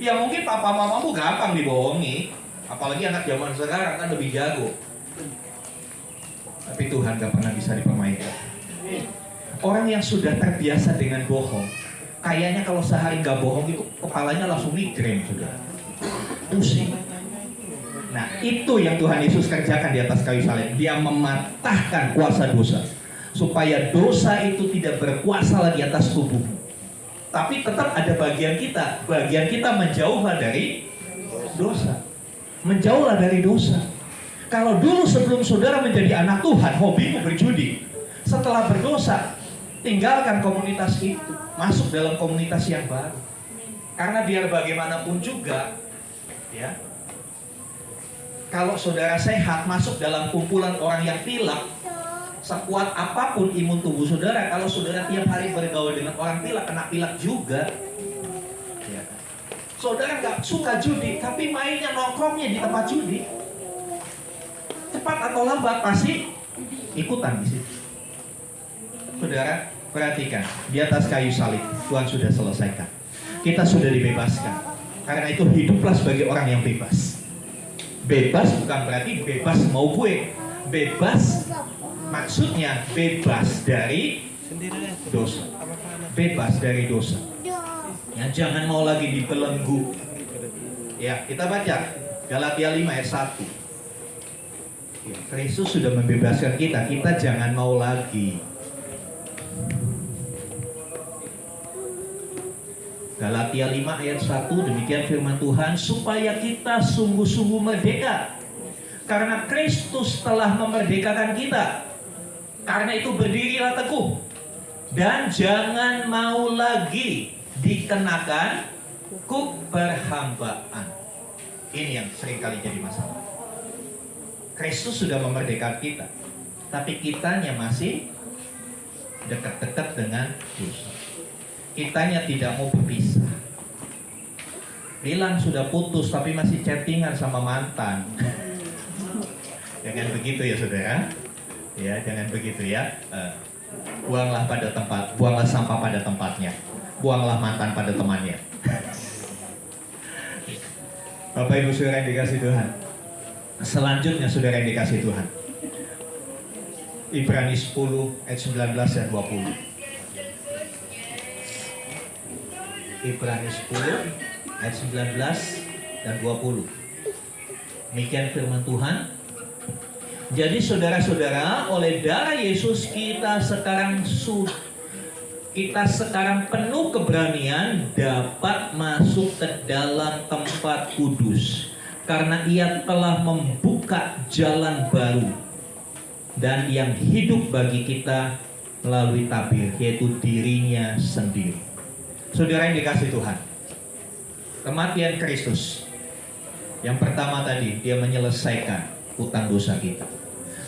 Ya mungkin papa mamamu gampang dibohongi, apalagi anak zaman sekarang kan lebih jago. Tapi Tuhan gak pernah bisa dipermainkan. Orang yang sudah terbiasa dengan bohong, kayaknya kalau sehari nggak bohong itu kepalanya langsung migrain, sudah pusing. Nah, itu yang Tuhan Yesus kerjakan di atas kayu salib. Dia mematahkan kuasa dosa, supaya dosa itu tidak berkuasa lagi atas tubuhmu. Tapi tetap ada bagian kita. Bagian kita menjauhlah dari dosa. Menjauhlah dari dosa. Kalau dulu sebelum saudara menjadi anak Tuhan, hobimu berjudi. Setelah berdosa, tinggalkan komunitas itu. Masuk dalam komunitas yang baru. Karena biar bagaimanapun juga, ya, kalau saudara sehat masuk dalam kumpulan orang yang pilek, sekuat apapun imun tubuh saudara, kalau saudara tiap hari bergaul dengan orang pilek, kena pilek juga. Ya. Saudara nggak suka judi, tapi mainnya nongkrongnya di tempat judi. Cepat atau lambat pasti ikutan di situ. Saudara, perhatikan, di atas kayu salib Tuhan sudah selesaikan. Kita sudah dibebaskan. Karena itu hiduplah sebagai orang yang bebas. Bebas bukan berarti bebas mau gue. Bebas maksudnya bebas dari dosa. Bebas dari dosa. Ya, jangan mau lagi dibelenggu. Ya, kita baca Galatia 5 ayat 1. Ya, Kristus sudah membebaskan kita. Kita jangan mau lagi. Galatia 5 ayat 1, demikian firman Tuhan, supaya kita sungguh-sungguh merdeka. Karena Kristus telah memerdekakan kita. Karena itu berdirilah teguh. Dan jangan mau lagi dikenakan hukum perhambaan. Ini yang seringkali jadi masalah. Kristus sudah memerdekakan kita, tapi kitanya masih dekat-dekat dengan dosa. Kitanya tidak mau berpisah. Bilang sudah putus tapi masih chattingan sama mantan. Jangan begitu ya saudara. Ya, jangan begitu ya. Buanglah pada tempat, buanglah sampah pada tempatnya. Buanglah mantan pada temannya. Bapak Ibu saudara yang dikasih Tuhan. Selanjutnya saudara yang dikasih Tuhan. Ibrani 10 ayat 19 dan 20. Ibrani 10 ayat 19 dan 20. Demikian firman Tuhan. Jadi saudara-saudara, oleh darah Yesus kita sekarang kita sekarang penuh keberanian dapat masuk ke dalam tempat kudus. Karena Ia telah membuka jalan baru dan yang hidup bagi kita melalui tabir, yaitu dirinya sendiri. Saudara yang dikasihi Tuhan, kematian Kristus yang pertama tadi, Dia menyelesaikan utang dosa kita.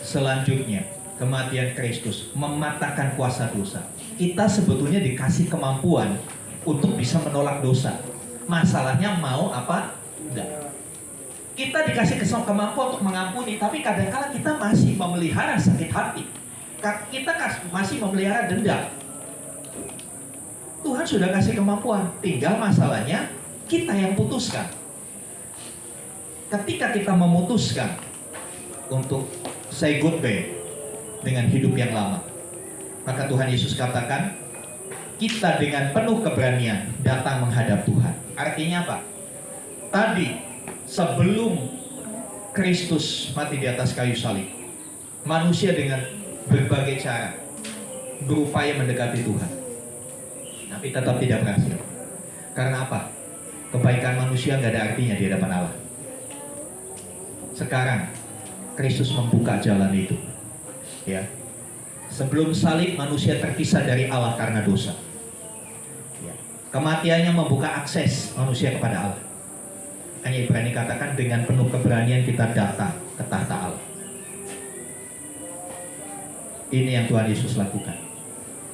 Selanjutnya, kematian Kristus mematahkan kuasa dosa. Kita sebetulnya dikasih kemampuan untuk bisa menolak dosa. Masalahnya mau apa? Tidak. Kita dikasih kemampuan untuk mengampuni, tapi kadang-kala kita masih memelihara sakit hati. Kita masih memelihara dendam. Tuhan sudah kasih kemampuan, tinggal masalahnya kita yang putuskan. Ketika kita memutuskan untuk say goodbye dengan hidup yang lama, maka Tuhan Yesus katakan, kita dengan penuh keberanian datang menghadap Tuhan. Artinya apa? Tadi sebelum Kristus mati di atas kayu salib, manusia dengan berbagai cara berupaya mendekati Tuhan, tapi tetap tidak berhasil. Karena apa? Kebaikan manusia nggak ada artinya di hadapan Allah. Sekarang Kristus membuka jalan itu. Ya. Sebelum salib manusia terpisah dari Allah karena dosa. Ya. Kematiannya membuka akses manusia kepada Allah. Hanya Ibrani katakan dengan penuh keberanian kita datang ke tahta Allah. Ini yang Tuhan Yesus lakukan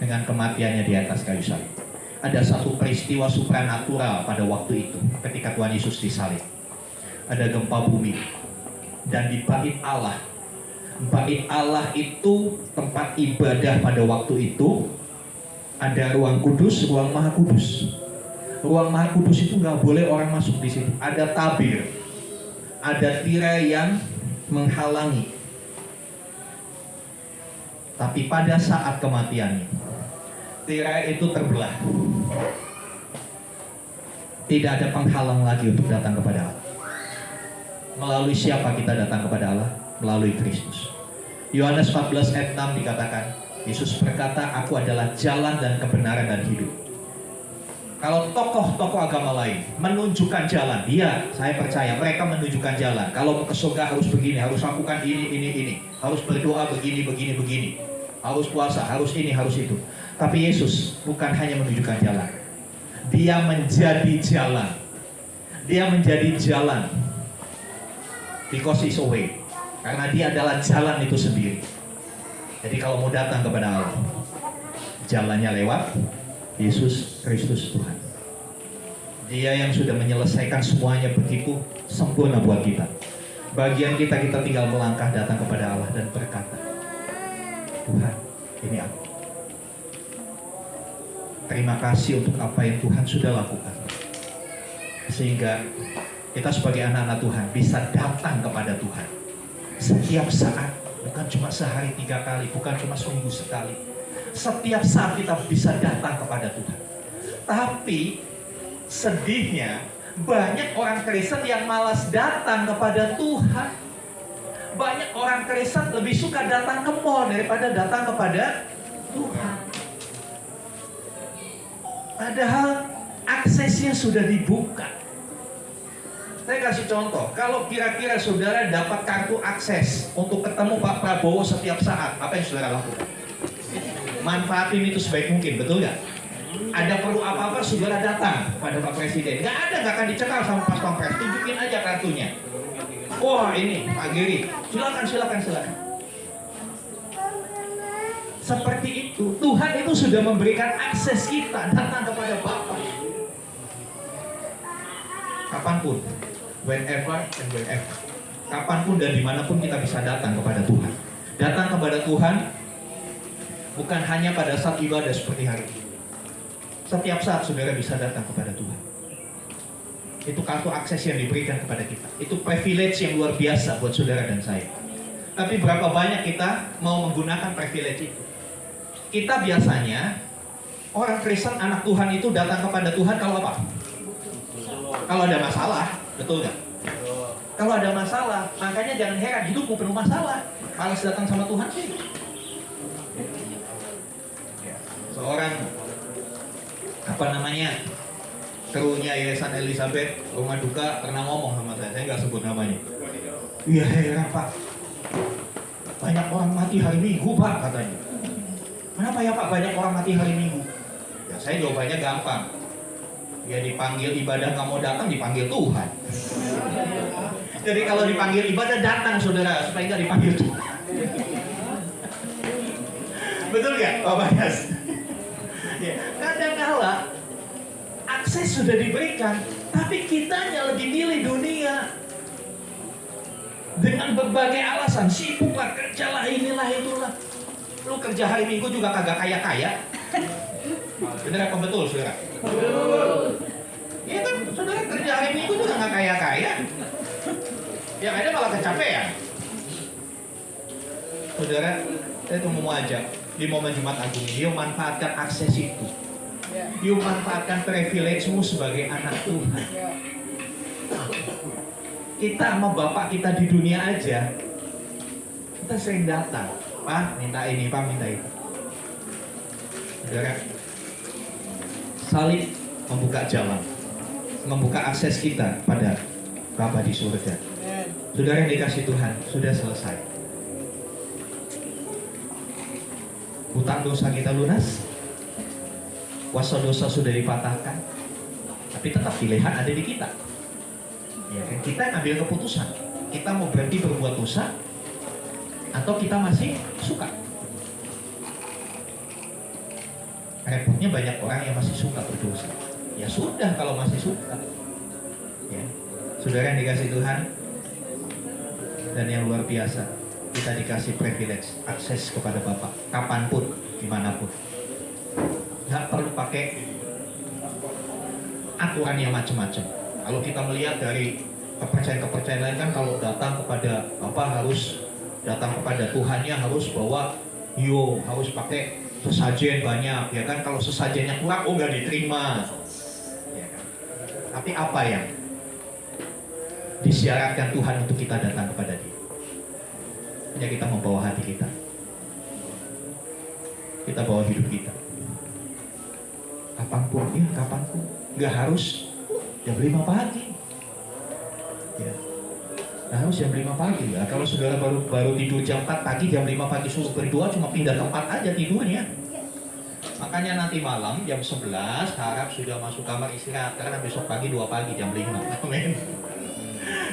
dengan kematiannya di atas kayu salib. Ada satu peristiwa supranatural pada waktu itu ketika Tuhan Yesus disalib. Ada gempa bumi dan di bait Allah. Bait Allah itu tempat ibadah pada waktu itu. Ada ruang kudus, ruang maha kudus. Ruang maha kudus itu nggak boleh orang masuk di situ. Ada tabir, ada tirai yang menghalangi. Tapi pada saat kematiannya, tirai itu terbelah. Tidak ada penghalang lagi untuk datang kepada Allah. Melalui siapa kita datang kepada Allah? Melalui Kristus. Yohanes 14 ayat 6 dikatakan, Yesus berkata, aku adalah jalan dan kebenaran dan hidup. Kalau tokoh-tokoh agama lain menunjukkan jalan, iya, saya percaya mereka menunjukkan jalan. Kalau mau ke surga harus begini, harus lakukan ini. Harus berdoa begini. Harus puasa, harus ini, harus itu. Tapi Yesus bukan hanya menunjukkan jalan. Dia menjadi jalan. Dia menjadi jalan. Because He's a way. Karena Dia adalah jalan itu sendiri. Jadi kalau mau datang kepada Allah, jalannya lewat Yesus Kristus Tuhan. Dia yang sudah menyelesaikan semuanya begitu sempurna buat kita. Bagian kita tinggal melangkah datang kepada Allah dan berkata, Tuhan, ini aku. Terima kasih untuk apa yang Tuhan sudah lakukan. Sehingga kita sebagai anak-anak Tuhan bisa datang kepada Tuhan setiap saat. Bukan cuma sehari 3 kali, bukan cuma seminggu sekali. Setiap saat kita bisa datang kepada Tuhan. Tapi sedihnya banyak orang Kristen yang malas datang kepada Tuhan. Banyak orang Kristen lebih suka datang ke mall daripada datang kepada Tuhan. Padahal aksesnya sudah dibuka. Saya kasih contoh, kalau kira-kira saudara dapat kartu akses untuk ketemu Pak Prabowo setiap saat, apa yang saudara lakukan? Manfaatin itu sebaik mungkin, betul nggak? Ada perlu apa-apa, saudara datang pada Pak Presiden. Nggak ada, nggak akan dicekal sama Pas Pampres. Tunjukin aja kartunya. Wah ini, Pak Giri, silakan. Seperti itu, Tuhan itu sudah memberikan akses kita datang kepada Bapa. Kapanpun, whenever and wherever. Kapanpun dan dimanapun kita bisa datang kepada Tuhan. Datang kepada Tuhan bukan hanya pada saat ibadah seperti hari ini. Setiap saat saudara bisa datang kepada Tuhan. Itu kartu akses yang diberikan kepada kita. Itu privilege yang luar biasa buat saudara dan saya. Tapi berapa banyak kita mau menggunakan privilege itu? Kita biasanya, orang Kristen anak Tuhan itu datang kepada Tuhan kalau apa? Kalau ada masalah, betul nggak? Kalau ada masalah, makanya jangan heran hidupmu penuh masalah. Malas datang sama Tuhan sih. Seorang Krunya Yayasan Elizabeth Rumah Duka pernah ngomong sama saya nggak sebut namanya. Iya heran Pak, banyak orang mati hari Minggu Pak katanya. Kenapa ya Pak banyak orang mati hari Minggu? Ya saya jawabannya gampang. Ya dipanggil ibadah nggak mau datang, dipanggil Tuhan. Jadi kalau dipanggil ibadah datang saudara, supaya nggak dipanggil Tuhan. Betul nggak Pak Bayas? Ya, kadang-kala akses sudah diberikan, tapi kitanya lebih milih dunia dengan berbagai alasan. Sibuklah, kerjalah, inilah itulah. Lu kerja hari Minggu juga kagak kaya-kaya. Bener apa betul saudara? Iya kan, saudara kerja hari Minggu juga nggak kaya-kaya. Yang ada malah kecapean. Saudara, saya tuh mau ajak di momen Jumat Agung ini, yuk manfaatkan akses itu. Yuk manfaatkan privilege-mu sebagai anak Tuhan. Kita sama Bapak kita di dunia aja, kita sering datang, Pak minta ini, Pak minta itu. Saudara, salib membuka jalan, membuka akses kita pada Bapa di surga. Saudara yang dikasih Tuhan, sudah selesai. Hutang dosa kita lunas, kuasa dosa sudah dipatahkan, tapi tetap pilihan ada di kita. Ya kan, kita ambil keputusan. Kita mau berhenti berbuat dosa, atau kita masih suka. Repotnya banyak orang yang masih suka berdosa. Ya sudah kalau masih suka. Ya. Saudara yang dikasih Tuhan, dan yang luar biasa, kita dikasih privilege, akses kepada Bapa, kapanpun, dimanapun. Nggak perlu pakai aturan yang macam-macam. Kalau kita melihat dari kepercayaan-kepercayaan lain kan, kalau datang kepada apa harus datang kepada Tuhannya harus bawa harus pakai sesajen banyak, ya kan? Kalau sesajennya kurang, nggak diterima. Ya kan? Tapi apa yang disyaratkan Tuhan untuk kita datang kepada Dia? Ya kita membawa hati kita, kita bawa hidup kita. Kapanpun, kapanpun. Nggak harus jam 5 pagi. Ya. Nggak harus jam 5 pagi. Ya. Kalau saudara baru tidur jam 4 pagi, jam 5 pagi suruh berdoa, cuma pindah tempat aja tidurnya. Makanya nanti malam jam 11 harap sudah masuk kamar istirahat, karena besok pagi 2 pagi jam 5. Amin.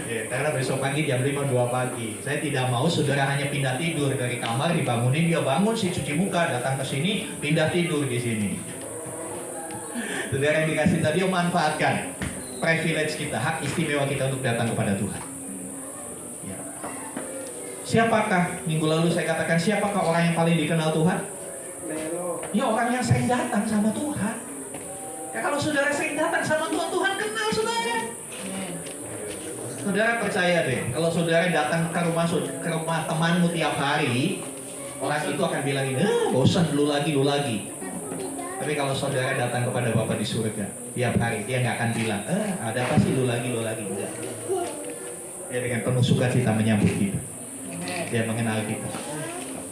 Ya, karena besok pagi jam 5 2 pagi. Saya tidak mau saudara hanya pindah tidur dari kamar, dibangunin dia bangun, si cuci muka, datang ke sini, pindah tidur di sini. Saudara yang dikasih tadi, manfaatkan privilege kita, hak istimewa kita untuk datang kepada Tuhan. Ya. Siapakah, minggu lalu saya katakan, siapakah orang yang paling dikenal Tuhan? Ya orang yang sering datang sama Tuhan. Ya kalau saudara sering datang sama Tuhan, Tuhan kenal saudara. Saudara percaya deh, kalau saudara datang ke rumah temanmu tiap hari, orang itu akan bilang ini, bosan lu lagi. Tapi kalau saudara datang kepada Bapa di surga tiap hari, dia nggak akan bilang, ada apa sih lu lagi. Enggak. Dia dengan penuh sukacita menyambut kita. Dia mengenal kita.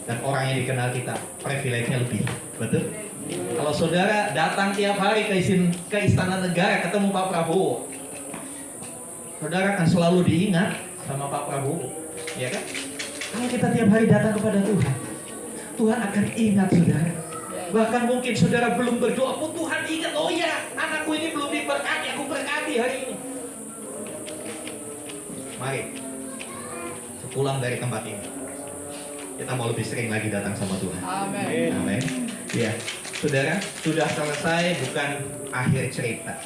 Dan orang yang dikenal kita, privilege-nya lebih. Betul? Kalau saudara datang tiap hari ke Istana Negara ketemu Pak Prabowo, saudara akan selalu diingat sama Pak Prabowo, ya kan? Kalau kita tiap hari datang kepada Tuhan, Tuhan akan ingat saudara. Bahkan mungkin saudara belum berdoa pun Tuhan ingat, oh ya, anakku ini belum diberkati, aku berkati hari ini. Mari, sepulang dari tempat ini, kita mau lebih sering lagi datang sama Tuhan. Amin. Amin. Ya, saudara, sudah selesai bukan akhir cerita.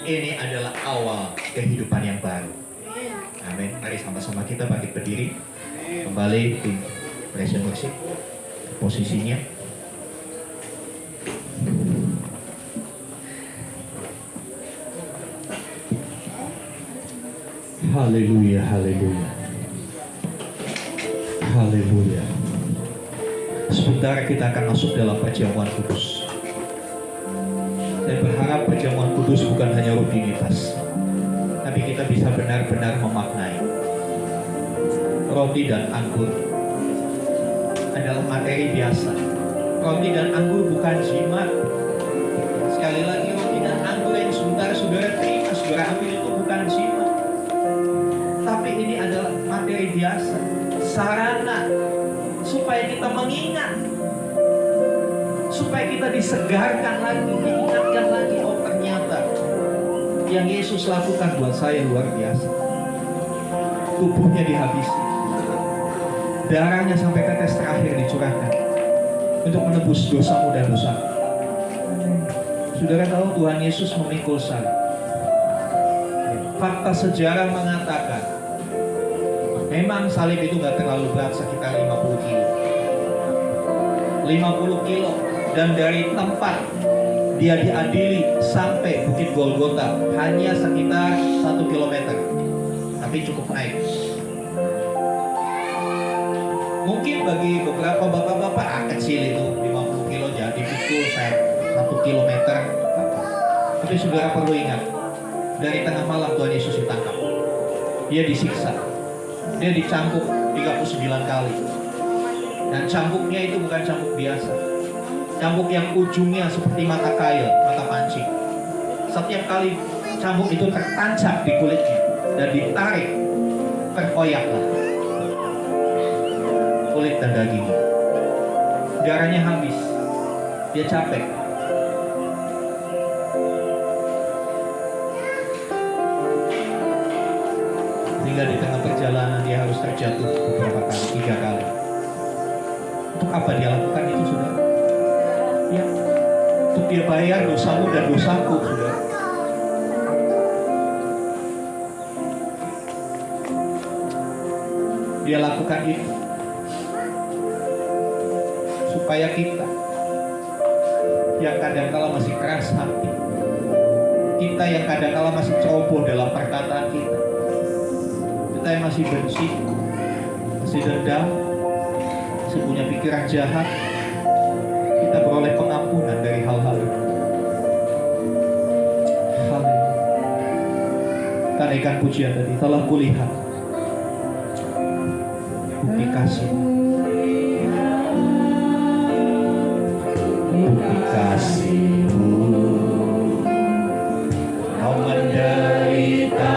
Ini adalah awal kehidupan yang baru. Amin. Mari sama-sama kita bangkit berdiri. Kembali tim praise and worship posisinya. Haleluya, haleluya. Haleluya. Sebentar kita akan masuk dalam perjamuan kudus. Saya berharap perjamuan kudus bukan hanya rutinitas, tapi kita bisa benar-benar memaknai. Roti dan anggur adalah materi biasa. Roti dan anggur bukan jimat. Sekali lagi, supaya kita disegarkan lagi, diingatkan lagi, oh ternyata yang Yesus lakukan buat saya luar biasa. Tubuhnya dihabisi, darahnya sampai tetes terakhir dicurahkan untuk menebus dosamu dan dosaku. Saudara tahu Tuhan Yesus memikul salib. Fakta sejarah mengatakan memang salib itu gak terlalu berat, sekitar 50 kilo. 50 kilo, dan dari tempat dia diadili sampai Bukit Golgota hanya sekitar 1 kilometer, tapi cukup naik. Mungkin bagi beberapa bapak-bapak kecil itu 50 kilo jadi pikul saya 1 kilometer. Tapi saudara perlu ingat, dari tengah malam Tuhan Yesus ditangkap, dia disiksa, dia dicambuk 39 kali. Dan cambuknya itu bukan cambuk biasa, cambuk yang ujungnya seperti mata kail, mata pancing. Setiap kali cambuk itu tertancap di kulitnya dan ditarik, terkoyaklah kulit dan dagingnya. Darahnya habis, dia capek. Sehingga di tengah perjalanan dia harus terjatuh beberapa kali, 3 kali. Untuk apa dia lakukan itu, saudara? Ya, untuk dia bayar dosamu dan dosaku, saudara. Dia lakukan itu supaya kita yang kadang-kala masih keras hati, kita yang kadang-kala masih ceroboh dalam perkataan kita yang masih benci, masih dendam, masih punya pikiran jahat, kita beroleh pengampunan dari hal-hal itu. Haleluya. Kanaikan pujian tadi telah kulihat bukti kasih, bukti kasih-Mu. Kau menderita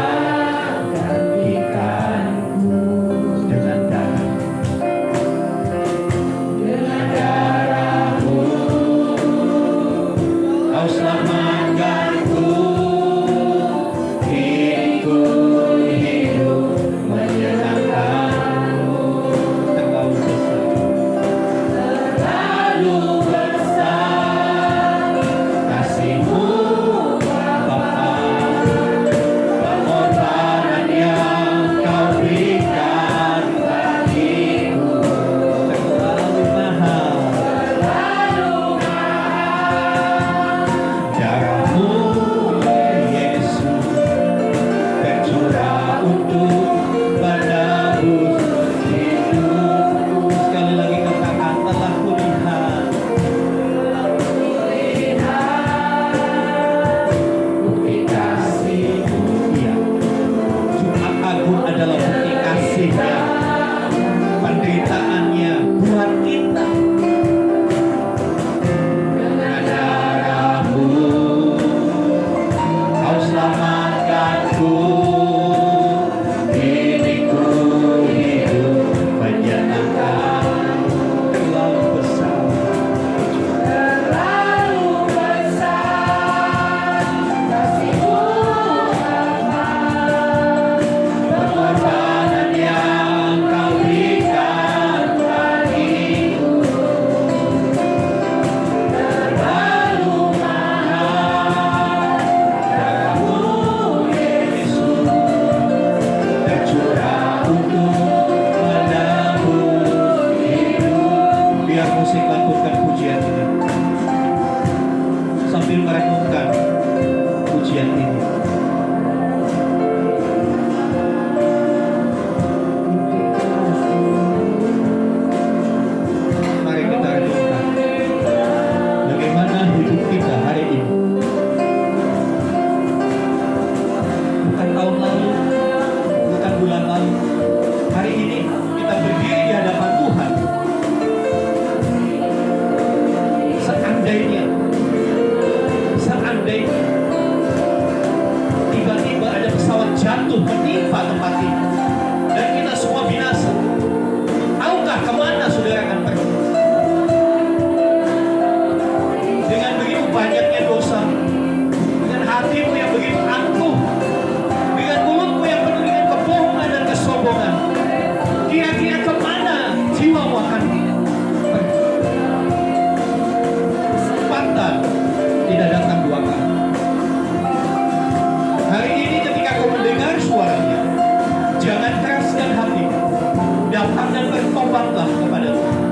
dan bertobatlah kepada Tuhan.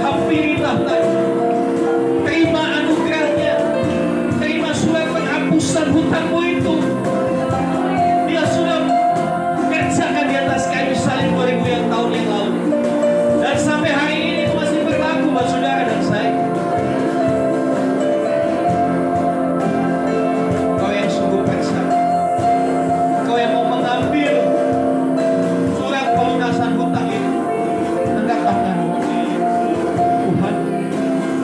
Hampirilah Tuhan. Terima anugerahnya. Terima surat penghapusan hutangmu itu. Dia sudah kerjakan di atas kayu salib 2000 tahun yang lalu. Dan sampai hari ini itu masih berlaku buat saudara dan saya. Kau yang sungguh percaya, kau yang mau mengambil surat pelunasan hutang itu, angkat tanganmu. Tuhan,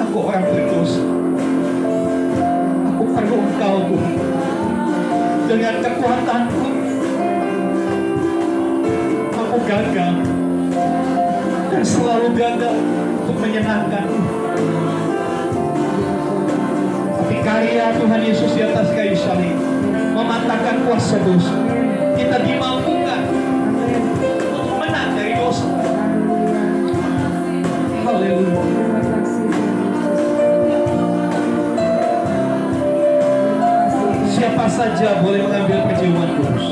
aku orang berdosa. Aku perlu Engkau, Tuhan. Dengan kekuatanku, aku gagal dan selalu gagal untuk menyenangkanmu. Tapi karya Tuhan Yesus di atas kayu salib mematahkan kuasa dosa. Kita dimampukan untuk menang dari dosa. Haleluya. Terima kasih Tuhan Yesus. Siapa saja boleh mengambil perjamuan kudus.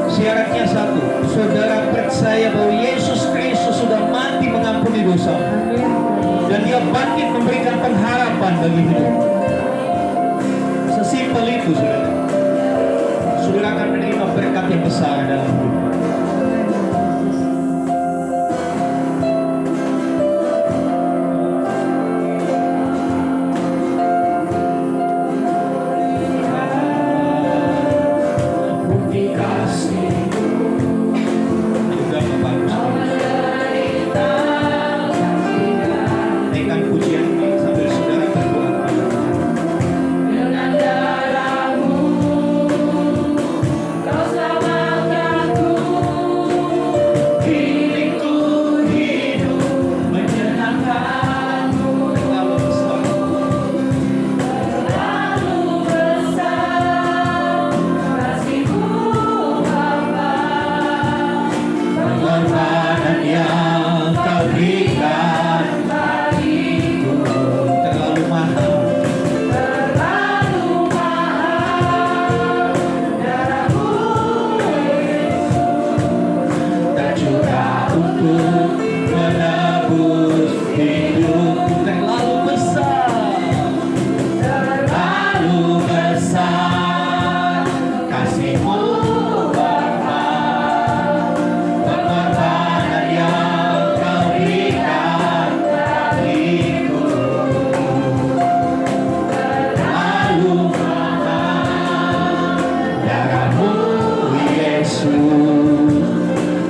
Syaratnya satu, saudara percaya bahwa Yesus Kristus sudah mati mengampuni dosa Amin. dan Dia bangkit memberikan pengharapan bagi hidup. Sesimpel itu, saudara. Saudara akan menerima berkat yang besar dalam hidup. Sudah bagus. Naikkan pujian ini sambil saudara berdoa kepada Tuhan. Kini ku hidup menyenangkanmu. Terlalu besar. Pengorbanan yang kau berikan bagiku terlalu mahal. Tercurah untuk menebus hidupku terlalu besar. Terlalu besar kasih-Mu Bapa. Pengorbanan yang kau berikan bagiku terlalu mahal. Darah-Mu Yesus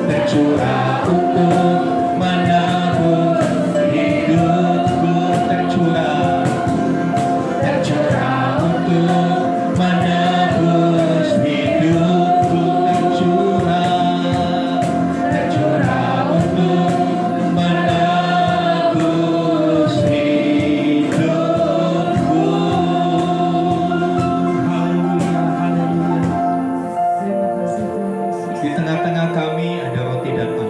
tercurah untuk menebus hidupku. Tercurah untuk menebus hidupku. Tercurah untuk menebus hidupku. Haleluya, haleluya. Terima kasih Tuhan Yesus. Di tengah-tengah kami ada roti dan anggur.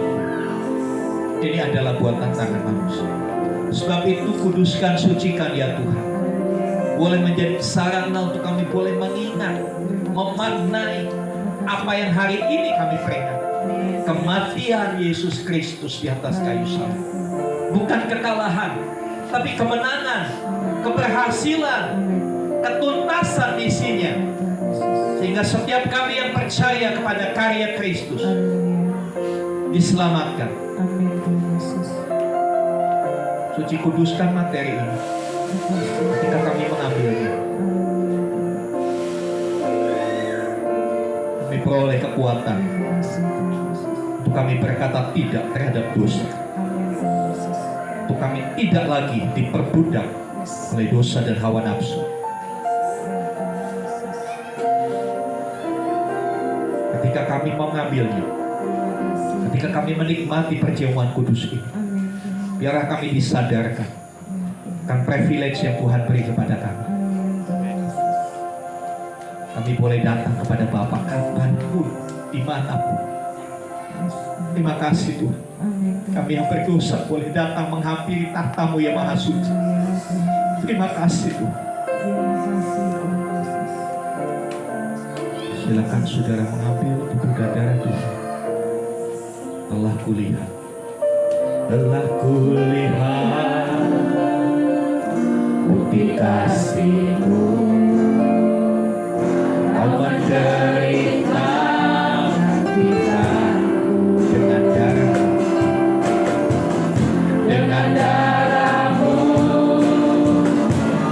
Ini adalah buatan tangan manusia. Sebab itu kuduskan, sucikan ya Tuhan. Boleh menjadi sarana untuk kami boleh mengingat, memaknai apa yang hari ini kami peringati. Kematian Yesus Kristus di atas kayu salib. Bukan kekalahan, tapi kemenangan, keberhasilan, ketuntasan misinya. Sehingga setiap kami yang percaya kepada karya Kristus diselamatkan. Amin Tuhan Yesus. Suci kuduskan materi ini ketika kami mengambilnya. Kami peroleh kekuatan untuk kami berkata tidak terhadap dosa. Untuk kami tidak lagi diperbudak oleh dosa dan hawa nafsu. Ketika kami mengambilnya, ketika kami menikmati perjamuan kudus ini, biarlah kami disadarkan akan privilege yang Tuhan beri kepada kami. Kami boleh datang kepada Bapa kapanpun, dimanapun. Terima kasih Tuhan. Kami yang berdosa boleh datang menghampiri tahta-Mu yang maha suci. Terima kasih Tuhan. Silakan saudara mengambil tubuh dan darah Tuhan. Telah kulihat telah kulihat bukti kasih-Mu. Kau menderita kita dengan darah-Mu.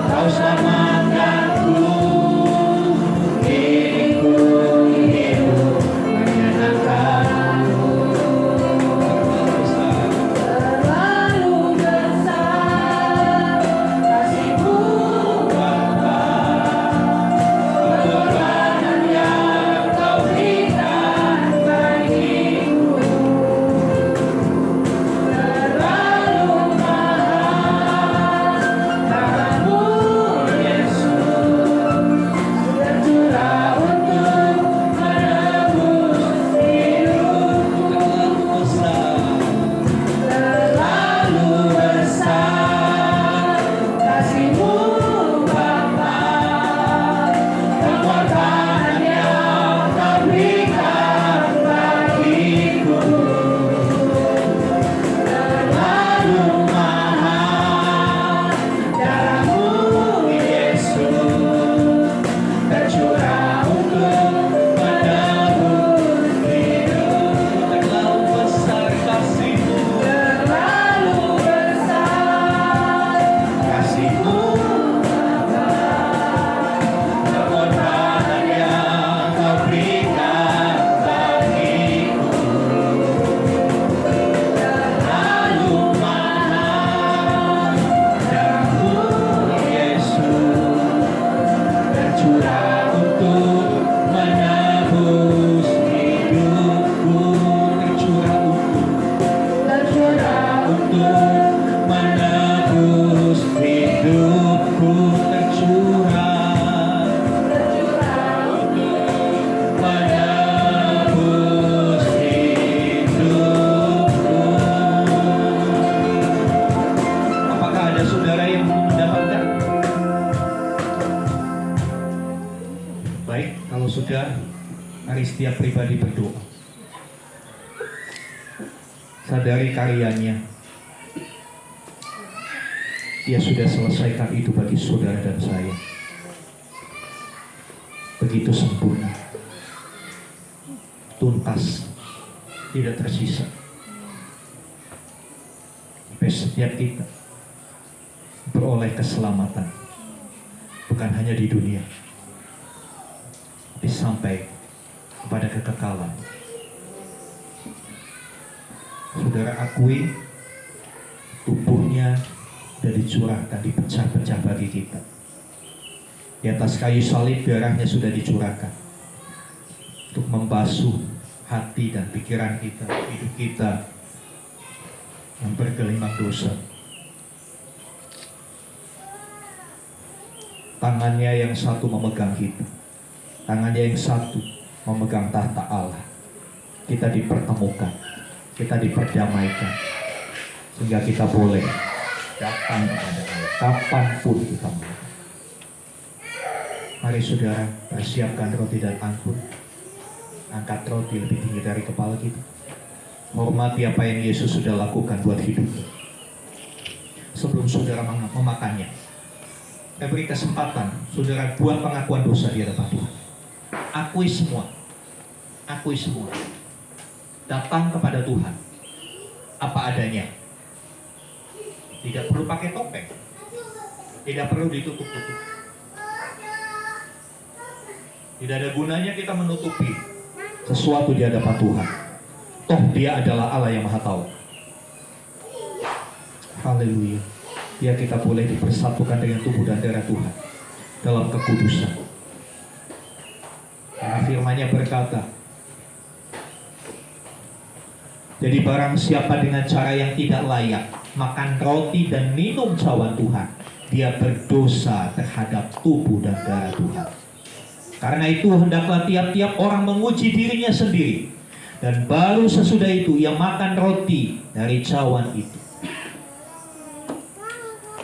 Kau selamatkanku, diriku hidup menyenangkan-Mu. Terlalu besar kasih-Mu Bapa, pengorbanan yang Kau berikan bagiku. Terlalu mahal darah-Mu Yesus, tercurah untuk menebus hidupku. Terlalu besar kasih-Mu Bapa, pengorbanan yang Kau berikan bagiku. Terlalu mahal darah-Mu Yesus, tercurah untuk menebus hidup. Terlalu besar kasih-Mu, terlalu besar kasih-Mu Bapa, pengorbanan yang Kau berikan bagiku. Terlalu mahal darah-Mu Yesus, tercurah untuk menebus hidupku. Tercurah untuk menebus hidupku. Tercurah untuk menebus hidupku. Apakah ada saudara yang belum mendapatkan? Baik, kalau sudah, mari setiap pribadi berdoa. Sadari karyanya. Dia sudah selesaikan itu bagi saudara dan saya. Begitu sempurna, tuntas, tidak tersisa. Sampai setiap kita beroleh keselamatan, bukan hanya di dunia, tapi sampai kepada kekekalan. Saudara akui tubuhnya sudah dicurahkan, dipecah-pecah bagi kita. Di atas kayu salib darahnya sudah dicurahkan untuk membasuh hati dan pikiran kita, hidup kita yang bergelimang dosa. Tangannya yang satu memegang kita, tangannya yang satu memegang tahta Allah. Kita dipertemukan, kita diperdamaikan, sehingga kita boleh datang kepada Allah kapanpun kita mau. Mari saudara, persiapkan roti dan anggur. Angkat roti lebih tinggi dari kepala kita. Hormati apa yang Yesus sudah lakukan buat hidupmu. Sebelum saudara memakannya, saya beri kesempatan saudara buat pengakuan dosa di hadapan Tuhan. Akui semua. Akui semua. Datang kepada Tuhan apa adanya. Tidak perlu pakai topeng. Tidak perlu ditutup-tutup. Tidak ada gunanya kita menutupi sesuatu di hadapan Tuhan. Toh Dia adalah Allah yang Maha Tahu. Haleluya. Ya, kita boleh dipersatukan dengan tubuh dan darah Tuhan dalam kekudusan. Karena firman-Nya berkata, jadi barang siapa dengan cara yang tidak layak makan roti dan minum cawan Tuhan, dia berdosa terhadap tubuh dan darah Tuhan. Karena itu hendaklah tiap-tiap orang menguji dirinya sendiri, dan baru sesudah itu ia makan roti dari cawan itu.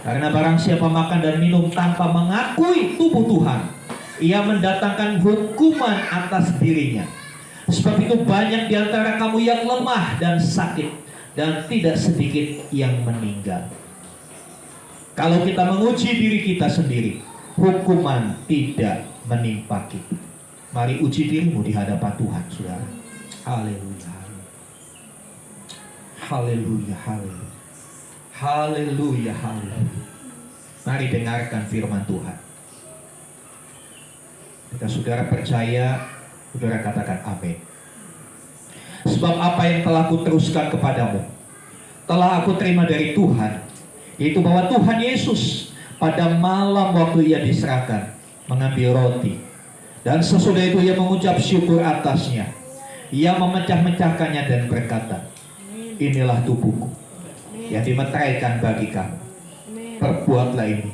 Karena barang siapa makan dan minum tanpa mengakui tubuh Tuhan, ia mendatangkan hukuman atas dirinya. Sebab itu banyak di antara kamu yang lemah dan sakit, dan tidak sedikit yang meninggal. Kalau kita menguji diri kita sendiri, hukuman tidak menimpa kita. Mari uji dirimu di hadapan Tuhan, saudara. Haleluya. Haleluya, haleluya. Haleluya, haleluya. Mari dengarkan firman Tuhan. Jika saudara percaya, saudara katakan amin. Sebab apa yang telah aku teruskan kepadamu, telah aku terima dari Tuhan, yaitu bahwa Tuhan Yesus pada malam waktu ia diserahkan, mengambil roti, dan sesudah itu ia mengucap syukur atasnya. Ia memecah-mecahkannya dan berkata, inilah tubuhku yang dimeteraikan bagi kamu. Perbuatlah ini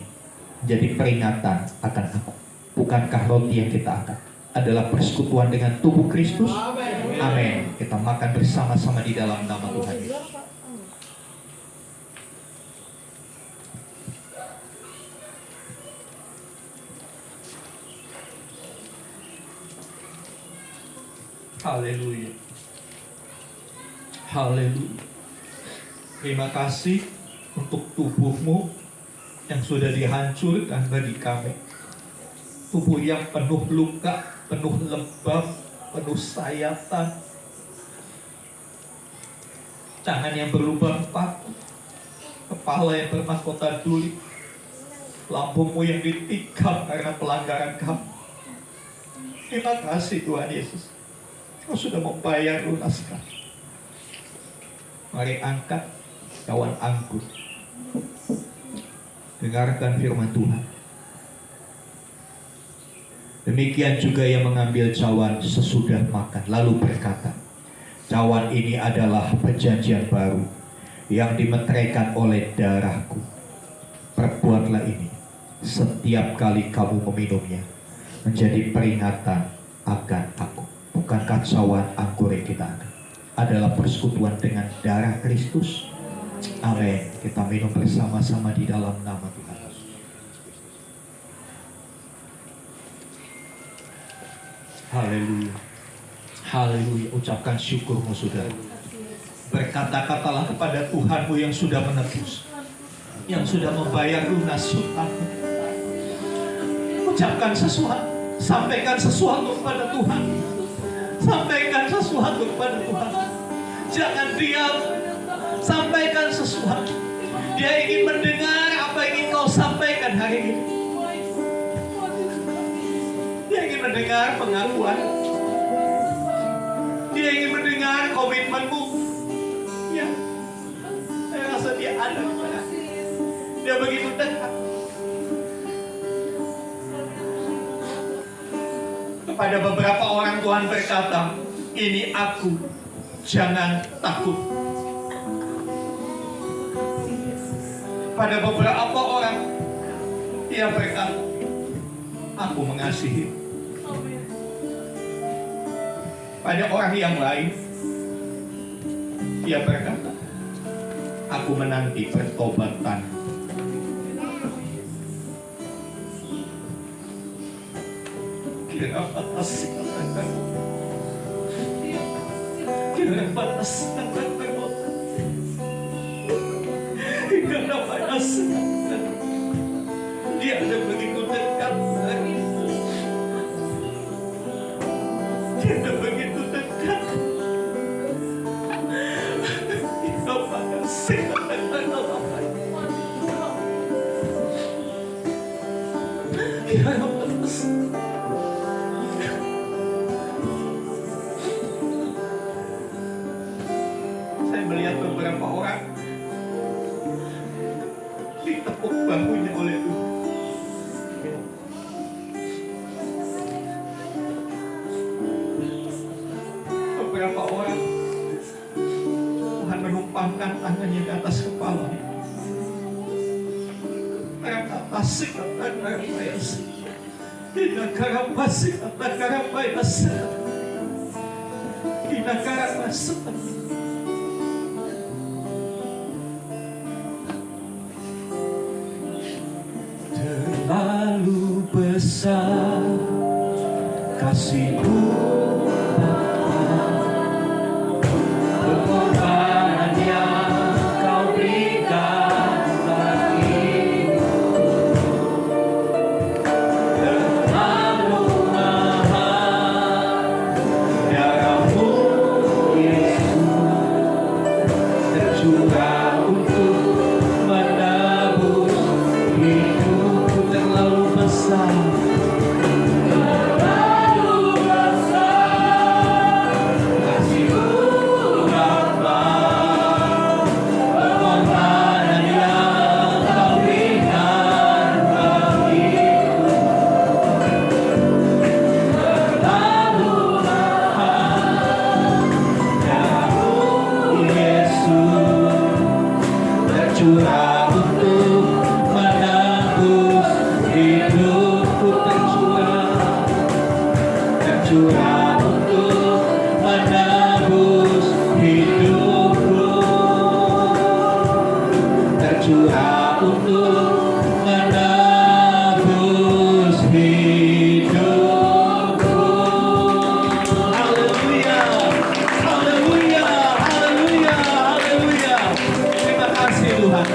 menjadi peringatan akan aku. Bukankah roti yang kita angkat adalah persekutuan dengan tubuh Kristus? Amin. Kita makan bersama-sama di dalam nama Tuhan Yesus. Haleluya. Haleluya. Terima kasih untuk tubuhmu yang sudah dihancurkan bagi kami. Tubuh yang penuh luka, penuh lebam, penuh sayatan. Tangan yang berlubang paku, kepala yang bermahkota duri, lambungmu yang ditikam karena pelanggaran kamu. Terima kasih Tuhan Yesus, Kau sudah membayar lunas kami. Mari angkat cawan anggur. Dengarkan firman Tuhan. Demikian juga yang mengambil cawan sesudah makan, lalu berkata, cawan ini adalah perjanjian baru yang dimeteraikan oleh darahku. Perbuatlah ini setiap kali kamu meminumnya, menjadi peringatan akan aku. Bukankah cawan anggur yang kita angkat adalah persekutuan dengan darah Kristus? Amin. Kita minum bersama-sama di dalam nama Tuhan Yesus. Haleluya. Haleluya. Ucapkan syukurmu, saudara. Berkata-katalah kepada Tuhanmu yang sudah menebus, yang sudah membayar lunas hutangmu. Ucapkan sesuatu, sampaikan sesuatu kepada Tuhan. Sampaikan sesuatu kepada Tuhan. Jangan diam. Sampaikan sesuatu. Dia ingin mendengar apa yang ingin kau sampaikan hari ini. Dia ingin mendengar pengakuan. Dia ingin mendengar komitmenmu. Ya, saya rasa dia ada di mana. Dia begitu dekat. Kepada beberapa orang Tuhan berkata, ini aku, jangan takut. Pada beberapa orang dia berkata, aku mengasihi. Pada orang yang lain dia berkata, aku menanti pertobatan. Kira panas katakanmu, kira panas katakanmu, kira panas katakanmu. Dia ada begitu dekat denganmu. Dia ada begitu dekat. Kira panas katakanmu, kira panas. Melihat beberapa orang ditepuk bahunya oleh Tuhan. Beberapa orang Tuhan menumpangkan tangannya di atas kepala. Mereka asik kata bayas. Inakara pasik kata bayas. Inakara pasik. Terlalu besar kasih-Mu, pengorbanan yang tercurah untuk menebus hidupku, tercurah untuk menebus hidupku. Haleluya, haleluya, haleluya, haleluya. Terima kasih Tuhan.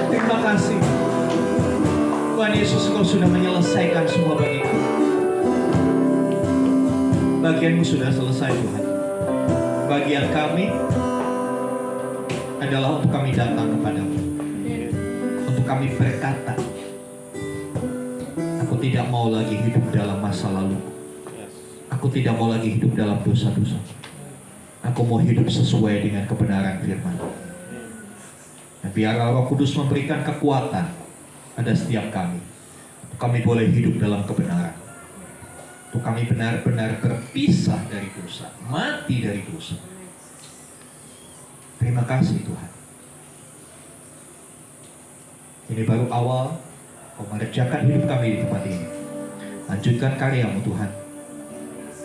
Terima kasih. Tuhan Yesus, Engkau sudah menyelesaikan semua bagi kami. Bagianmu sudah selesai Tuhan. Bagian kami adalah untuk kami datang kepadamu. Untuk kami berkata, aku tidak mau lagi hidup dalam masa lalu. Aku tidak mau lagi hidup dalam dosa-dosa. Aku mau hidup sesuai dengan kebenaran firman. Dan biarlah Roh Kudus memberikan kekuatan pada setiap kami. Untuk kami boleh hidup dalam kebenaran. Untuk kami benar-benar terpisah dari dosa, mati dari dosa. Terima kasih Tuhan. Ini baru awal Kau mengerjakan hidup kami di tempat ini. Lanjutkan karyamu Tuhan.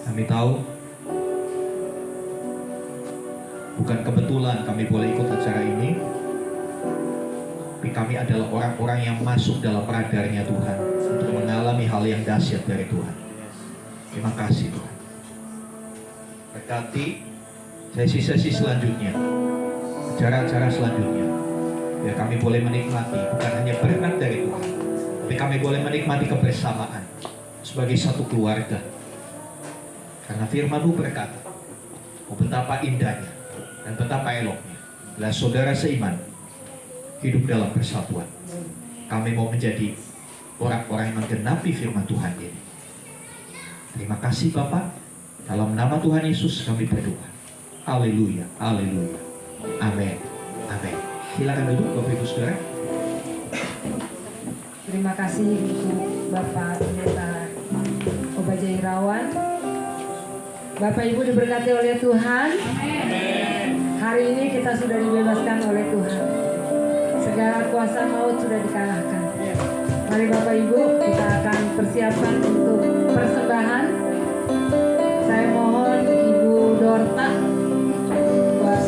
Kami tahu bukan kebetulan kami boleh ikut acara ini, tapi kami adalah orang-orang yang masuk dalam radarnya Tuhan untuk mengalami hal yang dahsyat dari Tuhan. Terima kasih Tuhan. Berkati sesi-sesi selanjutnya, acara-acara selanjutnya, biar kami boleh menikmati bukan hanya berkat dari Tuhan, tapi kami boleh menikmati kebersamaan sebagai satu keluarga. Karena firman-Mu berkata, oh betapa indahnya dan betapa eloknya bila saudara seiman hidup dalam persatuan. Kami mau menjadi orang-orang yang menggenapi firman Tuhan ini. Terima kasih Bapa. Dalam nama Tuhan Yesus kami berdoa. Haleluya, haleluya. Amin, amin. Silakan duduk Bapak Ibu Saudara. Terima kasih untuk Bapak Pendeta Obaja Irawan. Bapak Ibu diberkati oleh Tuhan. Hari ini kita sudah dibebaskan oleh Tuhan. Segala kuasa maut sudah dikalahkan. Mari Bapak Ibu, kita akan persiapkan untuk persembahan. Saya mohon Ibu Dorta buat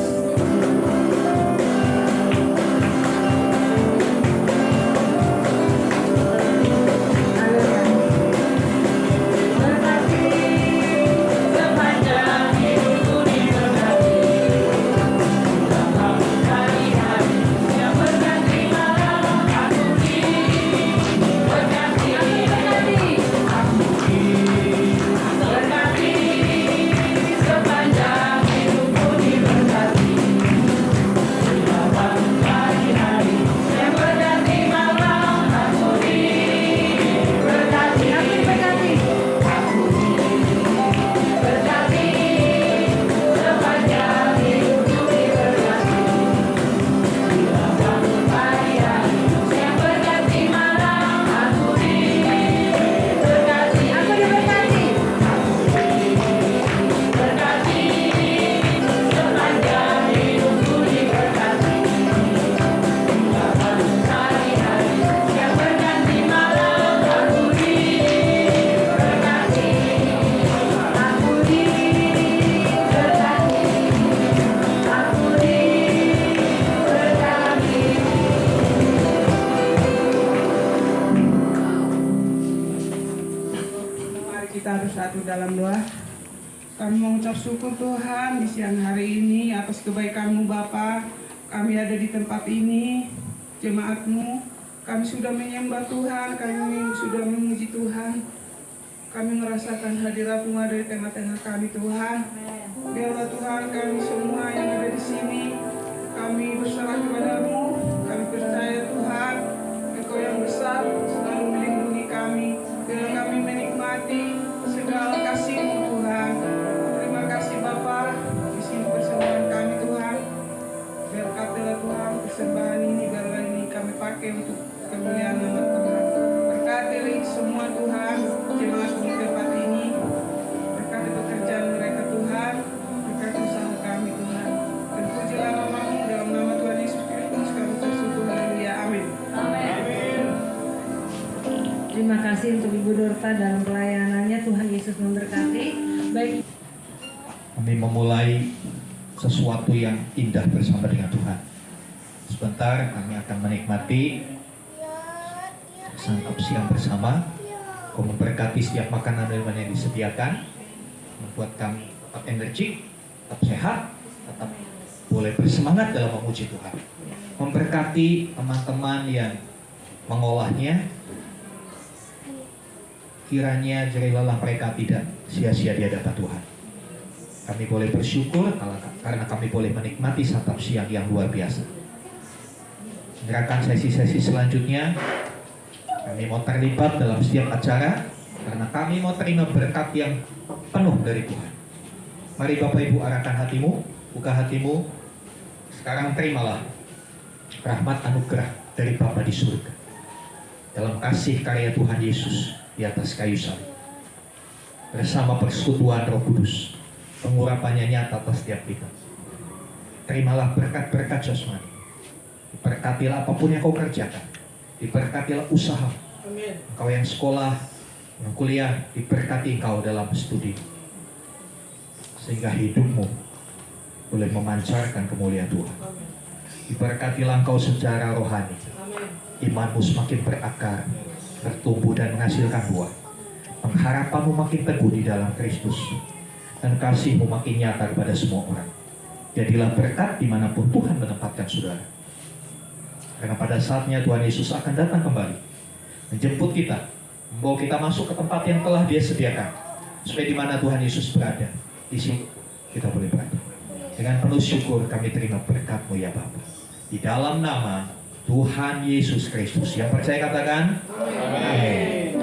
kita bersatu dalam doa. Kami mengucap syukur Tuhan di siang hari ini atas kebaikan-Mu Bapa. Kami ada di tempat ini, jemaat-Mu. Kami sudah menyembah Tuhan, kami sudah memuji Tuhan. Kami merasakan hadirat-Mu ada di tengah-tengah kami Tuhan. Biarlah Tuhan kami semua yang ada di sini, kami berserah kepada-Mu. Kami percaya Tuhan, Engkau yang besar selalu melindungi kami. Biarlah kami menikmati segala kasih-Mu Tuhan. Terima kasih Bapa. Di sini persembahan kami Tuhan. Berkatilah Tuhan persembahan ini, biarlah ini kami pakai untuk kemuliaan nama Tuhan. Berkatilah semua Tuhan jemaat di tempat ini. Berkati pekerjaan mereka Tuhan. Berkati usaha kami Tuhan. Terpujilah nama-Mu dalam nama Tuhan Yesus Kristus kami bersyukur. Haleluya. Amin. Terima Terima kasih untuk Ibu Dorta dalam pelayanannya. Tuhan Yesus memberkati. Baik. Kami memulai sesuatu yang indah bersama dengan Tuhan. Sebentar kami akan menikmati santap siang bersama. Kau memberkati setiap makanan dan minuman yang disediakan, membuat kami tetap energik, tetap sehat, tetap boleh bersemangat dalam memuji Tuhan. Memberkati teman-teman yang mengolahnya, kiranya jerih lelah mereka tidak sia-sia di hadapan Tuhan. Kami boleh bersyukur karena kami boleh menikmati santap siang yang luar biasa. Gerakan sesi-sesi selanjutnya, kami mau terlibat dalam setiap acara karena kami mau terima berkat yang penuh dari Tuhan. Mari Bapak Ibu arahkan hatimu, buka hatimu. Sekarang terimalah rahmat anugerah dari Bapa di surga dalam kasih karya Tuhan Yesus di atas kayu salib. Bersama persekutuan Roh Kudus, pengurapannya nyata atas setiap kita. Terimalah berkat-berkat jasmani. Diberkatilah apapun yang kau kerjakan. Diberkatilah usaha. Engkau yang sekolah, yang kuliah, diberkati engkau dalam studi. Sehingga hidupmu boleh memancarkan kemuliaan Tuhan. Diberkatilah engkau secara rohani. Imanmu semakin berakar, bertumbuh dan menghasilkan buah. Pengharapanmu makin teguh di dalam Kristus. Dan kasihmu makin nyata kepada semua orang. Jadilah berkat dimanapun Tuhan menempatkan saudara. Karena pada saatnya Tuhan Yesus akan datang kembali, menjemput kita, membawa kita masuk ke tempat yang telah Dia sediakan. Supaya di mana Tuhan Yesus berada, di situ kita boleh berada. Dengan penuh syukur kami terima berkat-Mu ya Bapa. Di dalam nama Tuhan Yesus Kristus. Yang percaya katakan, Amin.